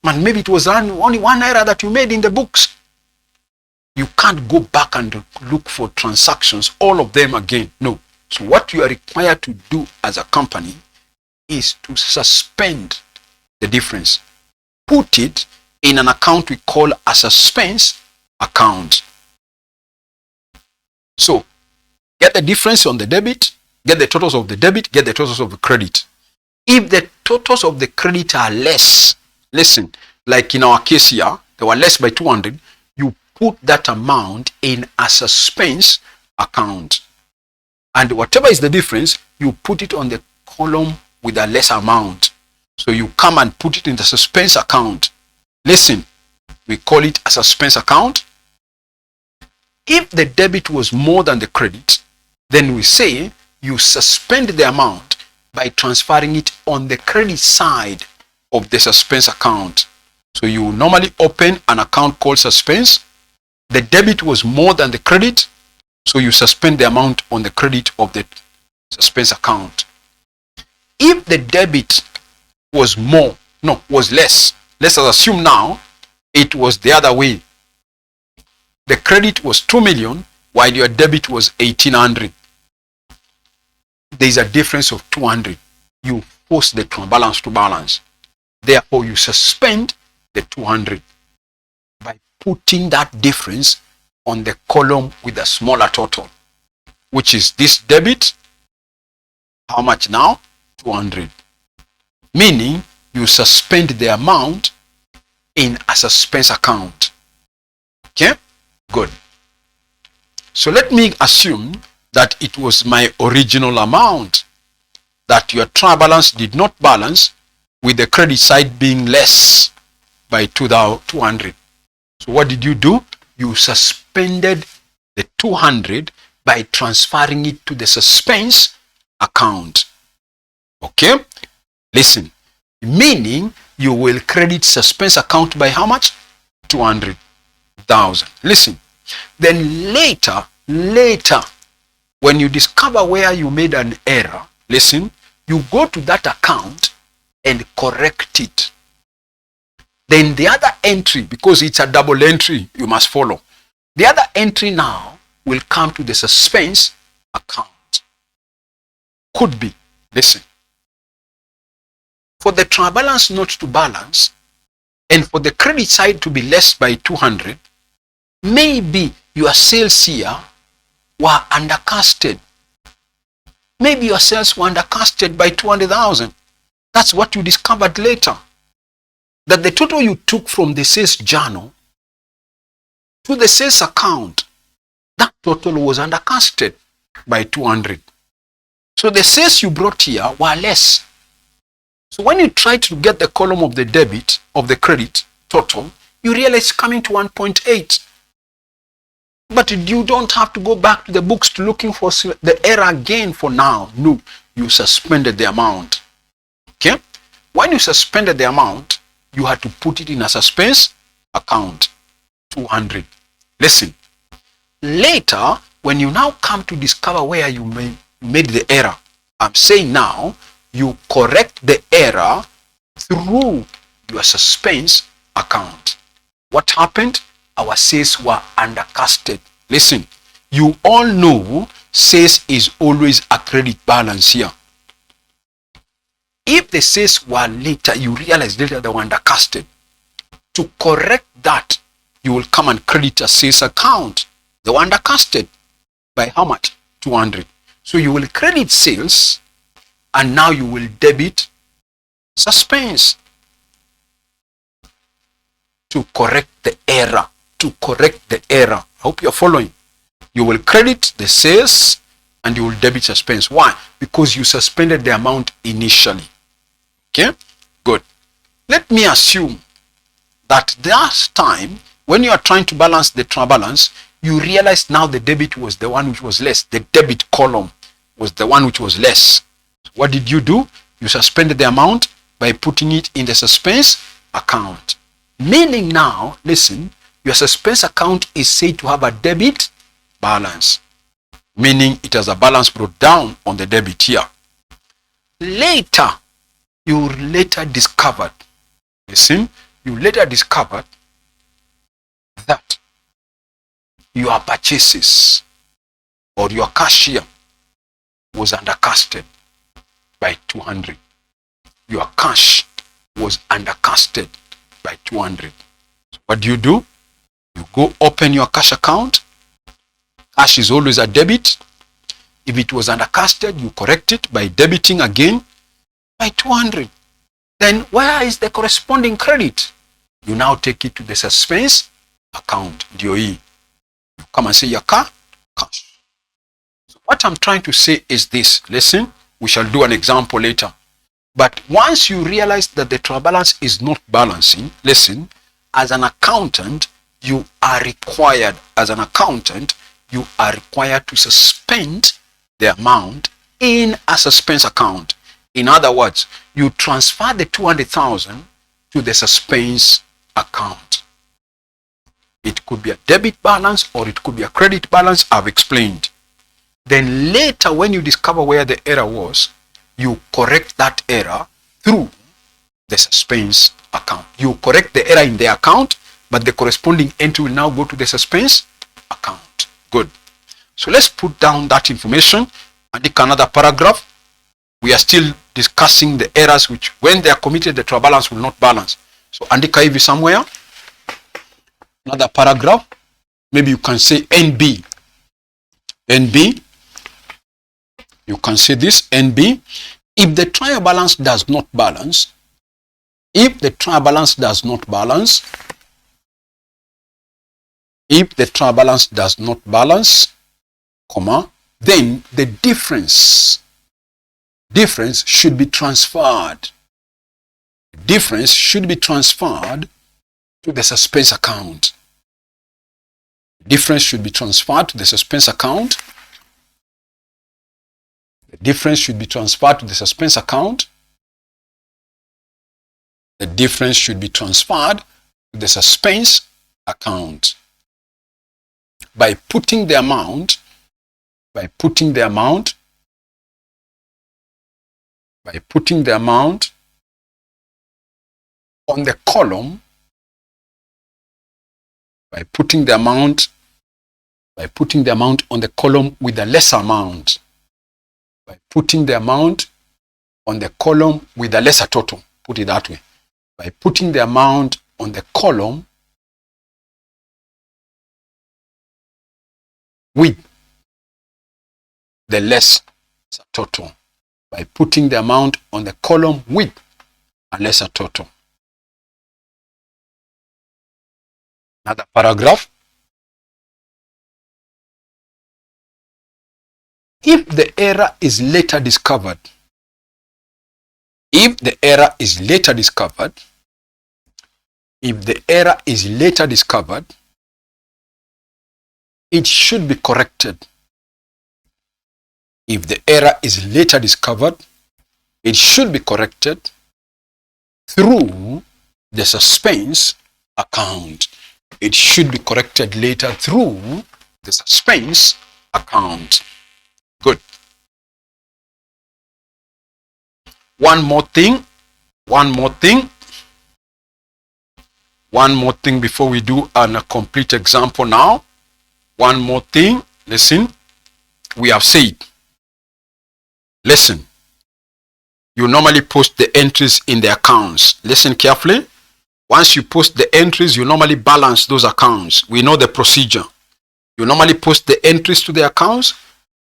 Man, maybe it was only one error that you made in the books. You can't go back and look for transactions, all of them again. No. So what you are required to do as a company is to suspend the difference. Put it in an account we call a suspense account. So get the difference on the debit, get the totals of the debit, get the totals of the credit. If the totals of the credit are less, listen, like in our case here, they were less by 200, you put that amount in a suspense account. And whatever is the difference, you put it on the column with a less amount. So you come and put it in the suspense account. Listen, we call it a suspense account. If the debit was more than the credit, then we say you suspend the amount by transferring it on the credit side of the suspense account. So you normally open an account called suspense. The debit was more than the credit, so you suspend the amount on the credit of the suspense account. If the debit was was less, let's assume now it was the other way. The credit was 2 million while your debit was 1,800. There is a difference of 200. You force the balance to balance. Therefore, you suspend the 200 by putting that difference on the column with a smaller total, which is this debit. How much now? 200. Meaning you suspend the amount in a suspense account. Okay? Good. So let me assume that it was my original amount, that your trial balance did not balance with the credit side being less by 200. So what did you do? You suspended the 200 by transferring it to the suspense account. Okay? Listen. Meaning you will credit suspense account by how much? 200,000. Listen. Then later, when you discover where you made an error, listen, you go to that account and correct it. Then the other entry, because it's a double entry, you must follow. The other entry now will come to the suspense account. Could be, listen, for the trial balance not to balance and for the credit side to be less by 200, maybe your sales here were undercasted. Maybe your sales were undercasted by 200,000. That's what you discovered later. That the total you took from the sales journal to the sales account, that total was undercasted by 200. So the sales you brought here were less. So when you try to get the column of the debit, of the credit total, you realize it's coming to 1.8. But you don't have to go back to the books to looking for the error again for now. No, you suspended the amount. Okay? When you suspended the amount, you had to put it in a suspense account, 200. Listen, later, when you now come to discover where you made the error, I'm saying now, you correct the error through your suspense account. What happened? Our sales were undercasted. Listen, you all know sales is always a credit balance here. If the sales were later, you realize later they were undercasted. To correct that, you will come and credit a sales account. They were undercasted by how much? 200. So you will credit sales and now you will debit suspense to correct the error. To correct the error. I hope you're following. You will credit the sales and you will debit suspense. Why? Because you suspended the amount initially. Okay? Good. Let me assume that last time when you are trying to balance the trial balance, you realize now the debit was the one which was less. The debit column was the one which was less. What did you do? You suspended the amount by putting it in the suspense account. Meaning now, listen, your suspense account is said to have a debit balance. Meaning it has a balance brought down on the debit here. Later, you later discovered, listen, you later discovered that your purchases or your cashier was undercasted by 200. Your cash was undercasted by 200. So what do? You go open your cash account. Cash is always a debit. If it was undercasted, you correct it by debiting again by 200. Then where is the corresponding credit? You now take it to the suspense account, DOE. You come and say your cash. So what I'm trying to say is this. Listen, we shall do an example later. But once you realize that the trial balance is not balancing, listen, as an accountant, you are required, to suspend the amount in a suspense account. In other words, you transfer the 200,000 to the suspense account. It could be a debit balance or it could be a credit balance, I've explained. Then later when you discover where the error was, you correct that error through the suspense account. You correct the error in the account, but the corresponding entry will now go to the suspense account. Good. So let's put down that information and take another paragraph. We are still discussing the errors which, when they are committed, the trial balance will not balance. So andika hivi somewhere. Another paragraph. Maybe you can say NB. NB. You can say this, NB. If the trial balance does not balance, comma, then the difference should be transferred. Difference should be transferred to the suspense account. Difference should be transferred to the suspense account. The difference should be transferred to the suspense account. The difference should be transferred to the suspense account. By putting the amount on the column, on the column with a lesser amount. By putting the amount on the column with a lesser total. Put it that way. By putting the amount on the column with the lesser total. By putting the amount on the column with a lesser total. Another paragraph. If the error is later discovered, it should be corrected. If the error is later discovered, it should be corrected through the suspense account. It should be corrected later through the suspense account. Good. One more thing before we do a complete example now. One more thing. Listen. We have said, listen, you normally post the entries in the accounts. Listen carefully. Once you post the entries, you normally balance those accounts. We know the procedure. You normally post the entries to the accounts,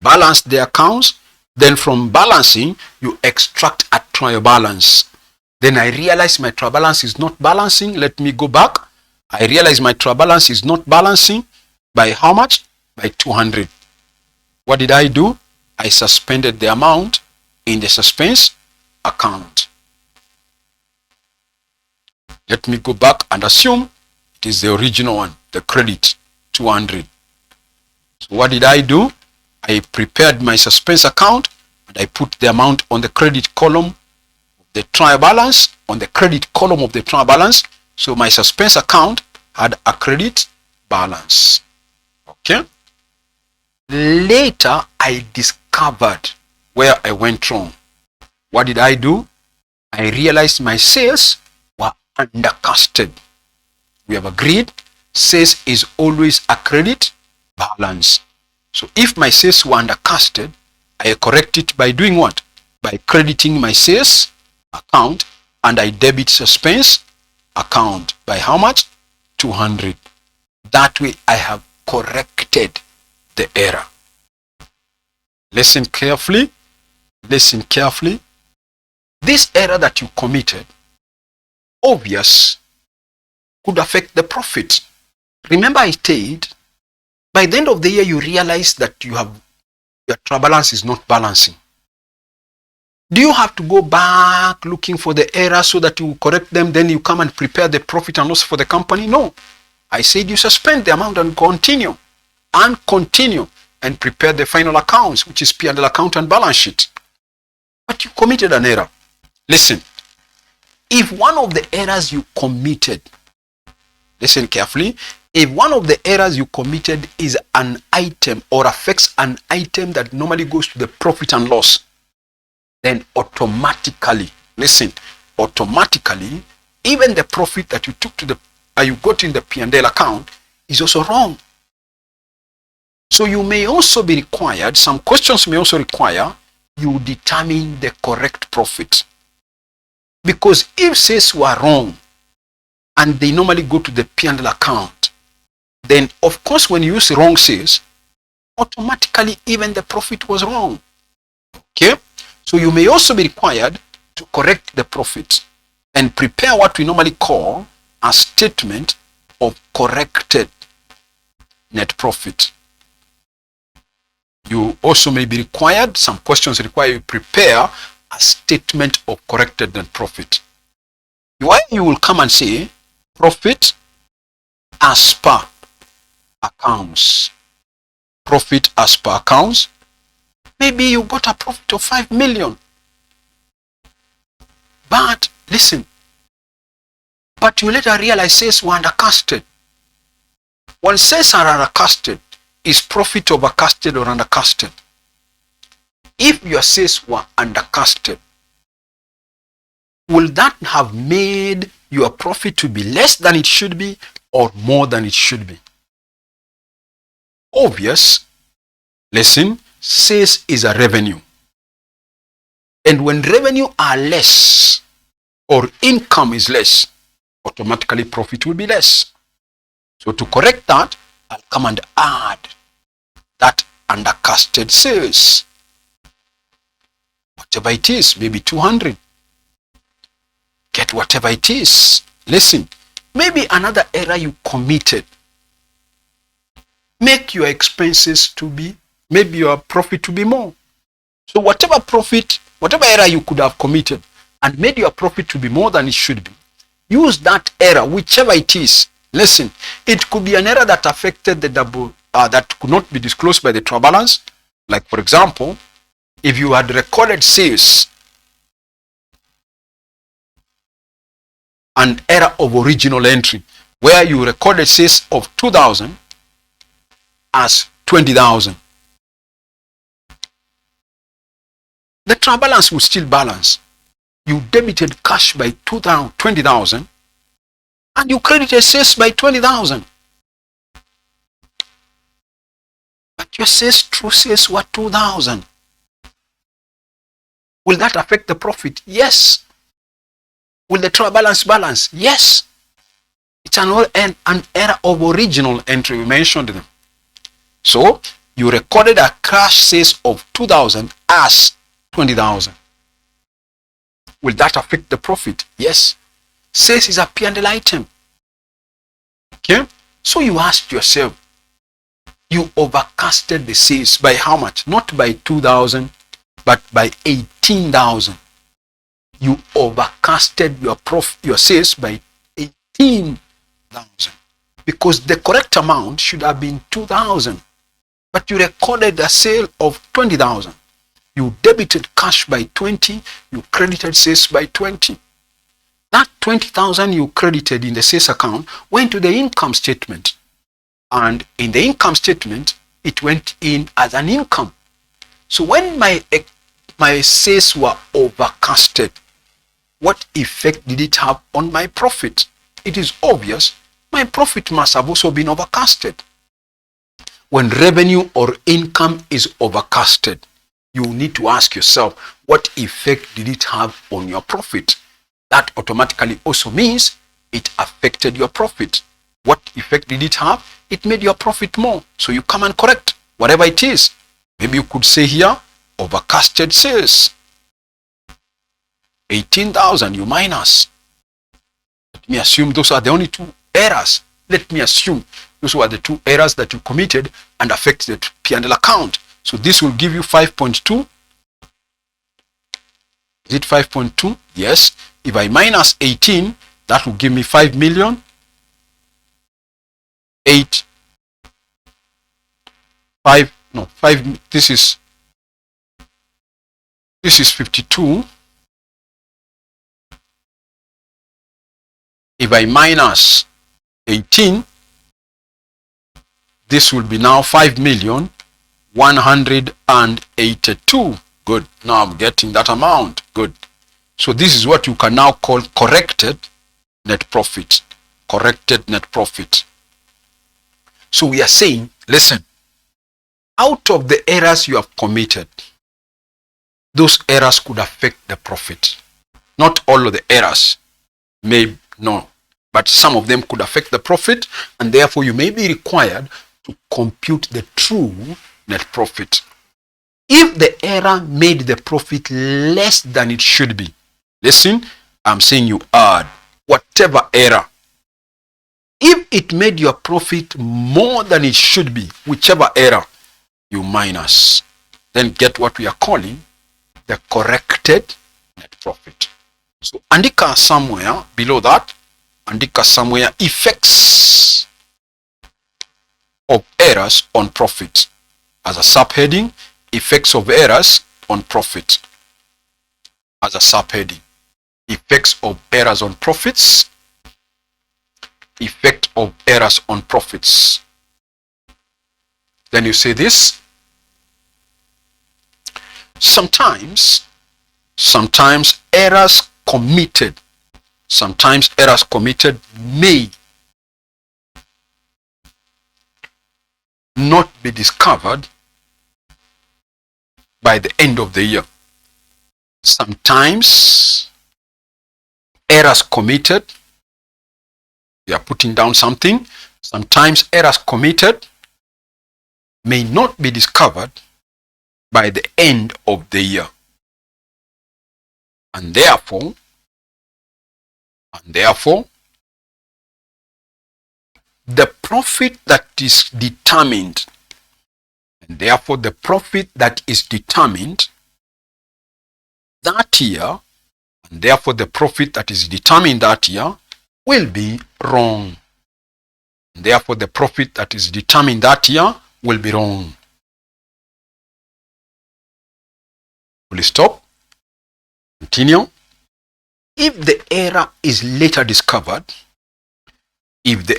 balance the accounts. Then from balancing, you extract a trial balance. Then I realize my trial balance is not balancing. Let me go back. I realize my trial balance is not balancing. By how much? By 200. What did I do? I suspended the amount in the suspense account. Let me go back and assume it is the original one, the credit, 200. So what did I do? I prepared my suspense account and I put the amount on the credit column of the trial balance, on the credit column of the trial balance. So my suspense account had a credit balance. Okay. Later, I discovered where I went wrong. What did I do? I realized my sales were undercosted. We have agreed sales is always a credit balance. So if my sales were undercosted, I correct it by doing what? By crediting my sales account and I debit suspense account by how much? 200. That way I have corrected the error. Listen carefully. Listen carefully. This error that you committed, obvious, could affect the profit. Remember I said, by the end of the year, you realize that your trial balance is not balancing. Do you have to go back looking for the error so that you correct them, then you come and prepare the profit and loss for the company? No. I said you suspend the amount and continue and prepare the final accounts, which is P&L account and balance sheet. But you committed an error. Listen, if one of the errors you committed, listen carefully, if one of the errors you committed is an item or affects an item that normally goes to the profit and loss, then automatically, listen, automatically, even the profit that you took to you got in the P&L account is also wrong. So you may also be required, some questions may also require you determine the correct profit. Because if sales were wrong and they normally go to the P&L account, then of course when you use wrong sales, automatically even the profit was wrong. Okay? So you may also be required to correct the profit and prepare what we normally call a statement of corrected net profit. You also may be required, some questions require you prepare a statement of corrected net profit. Why you will come and say profit as per accounts. Profit as per accounts. Maybe you got a profit of 5 million. But listen, but you later realize sales were undercosted. When sales are undercosted, is profit overcosted or undercosted? If your sales were undercosted, will that have made your profit to be less than it should be or more than it should be? Obvious. Listen, sales is a revenue. And when revenue are less or income is less, automatically profit will be less. So to correct that, I'll come and add that undercosted sales. Whatever it is, maybe 200. Get whatever it is. Listen, maybe another error you committed. Make your expenses to be, maybe your profit to be more. So whatever profit, whatever error you could have committed and made your profit to be more than it should be, use that error, whichever it is. Listen, it could be an error that affected the double, that could not be disclosed by the trial balance. Like for example, if you had recorded sales, an error of original entry, where you recorded sales of 2,000 as 20,000. The trial balance will still balance. You debited cash by 20,000 and you credited sales by 20,000. But your sales, true sales were 2,000. Will that affect the profit? Yes. Will the trial balance balance? Yes. It's an error of original entry. We mentioned them. So You recorded a cash sales of 2,000 as 20,000. Will that affect the profit? Yes. Sales is a P&L item. Okay? So you asked yourself, you overcasted the sales by how much? Not by 2,000, but by 18,000. You overcasted your sales by 18,000. Because the correct amount should have been 2,000. But you recorded a sale of 20,000. You debited cash by 20, you credited sales by 20. That 20,000 you credited in the sales account went to the income statement. And in the income statement, it went in as an income. So when my sales were overcasted, what effect did it have on my profit? It is obvious, my profit must have also been overcasted. When revenue or income is overcasted, you need to ask yourself, what effect did it have on your profit? That automatically also means it affected your profit. What effect did it have? It made your profit more. So you come and correct whatever it is. Maybe you could say here, overcasted sales. 18,000 you minus. Let me assume those are the only two errors. Let me assume those were the two errors that you committed and affected the P&L account. So this will give you 5.2. Is it 5.2? Yes. If I minus 18, that will give me 5 million. 8. 5. No, 5. This is 52. If I minus 18, this will be now 5,182,000. Good. Now I'm getting that amount. Good. So this is what you can now call corrected net profit. Corrected net profit. So we are saying, listen, out of the errors you have committed, those errors could affect the profit. Not all of the errors may, no, but some of them could affect the profit, and therefore you may be required to compute the true net profit. If the error made the profit less than it should be, listen, I'm saying you add whatever error. If it made your profit more than it should be, whichever error, you minus. Then get what we are calling the corrected net profit. So andika somewhere below that, andika somewhere effects of errors on profit. As a subheading, effects of errors on profit. As a subheading, effects of errors on profits. Effect of errors on profits. Then you say this. Sometimes errors committed may not be discovered by the end of the year. Sometimes errors committed, we are putting down something. Sometimes errors committed may not be discovered by the end of the year. And therefore, the profit that is determined, that year, and therefore the profit that is determined that year will be wrong. Therefore, the profit that is determined that year will be wrong. Will you stop? Continue. If the error is later discovered, then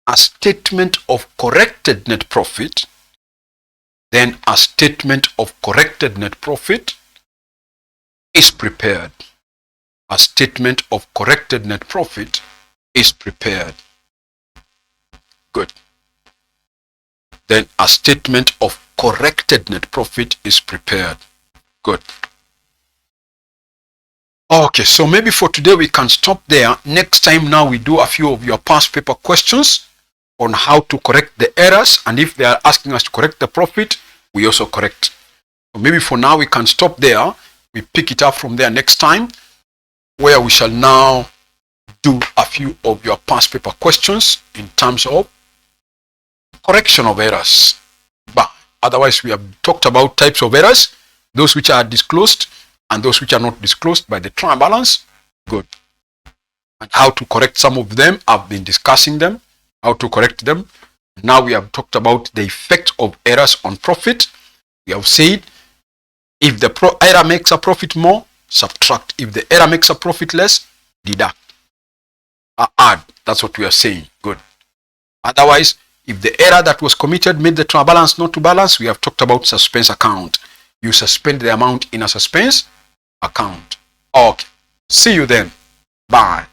a statement of corrected net profit, is prepared. A statement of corrected net profit is prepared. Good. Then a statement of corrected net profit is prepared. Good. Okay, so maybe for today we can stop there. Next time now we do a few of your past paper questions on how to correct the errors, and if they are asking us to correct the profit, we also correct. So maybe for now we can stop there. We pick it up from there next time, where we shall now do a few of your past paper questions in terms of correction of errors. But otherwise we have talked about types of errors, those which are disclosed and those which are not disclosed by the trial balance. Good. And how to correct some of them, I've been discussing them, how to correct them. Now we have talked about the effect of errors on profit. We have said if the error makes a profit more, subtract. If the error makes a profit less, deduct. Add. That's what we are saying. Good. Otherwise, if the error that was committed made the trial balance not to balance, we have talked about suspense account. You suspend the amount in a suspense account. Okay. See you then. Bye.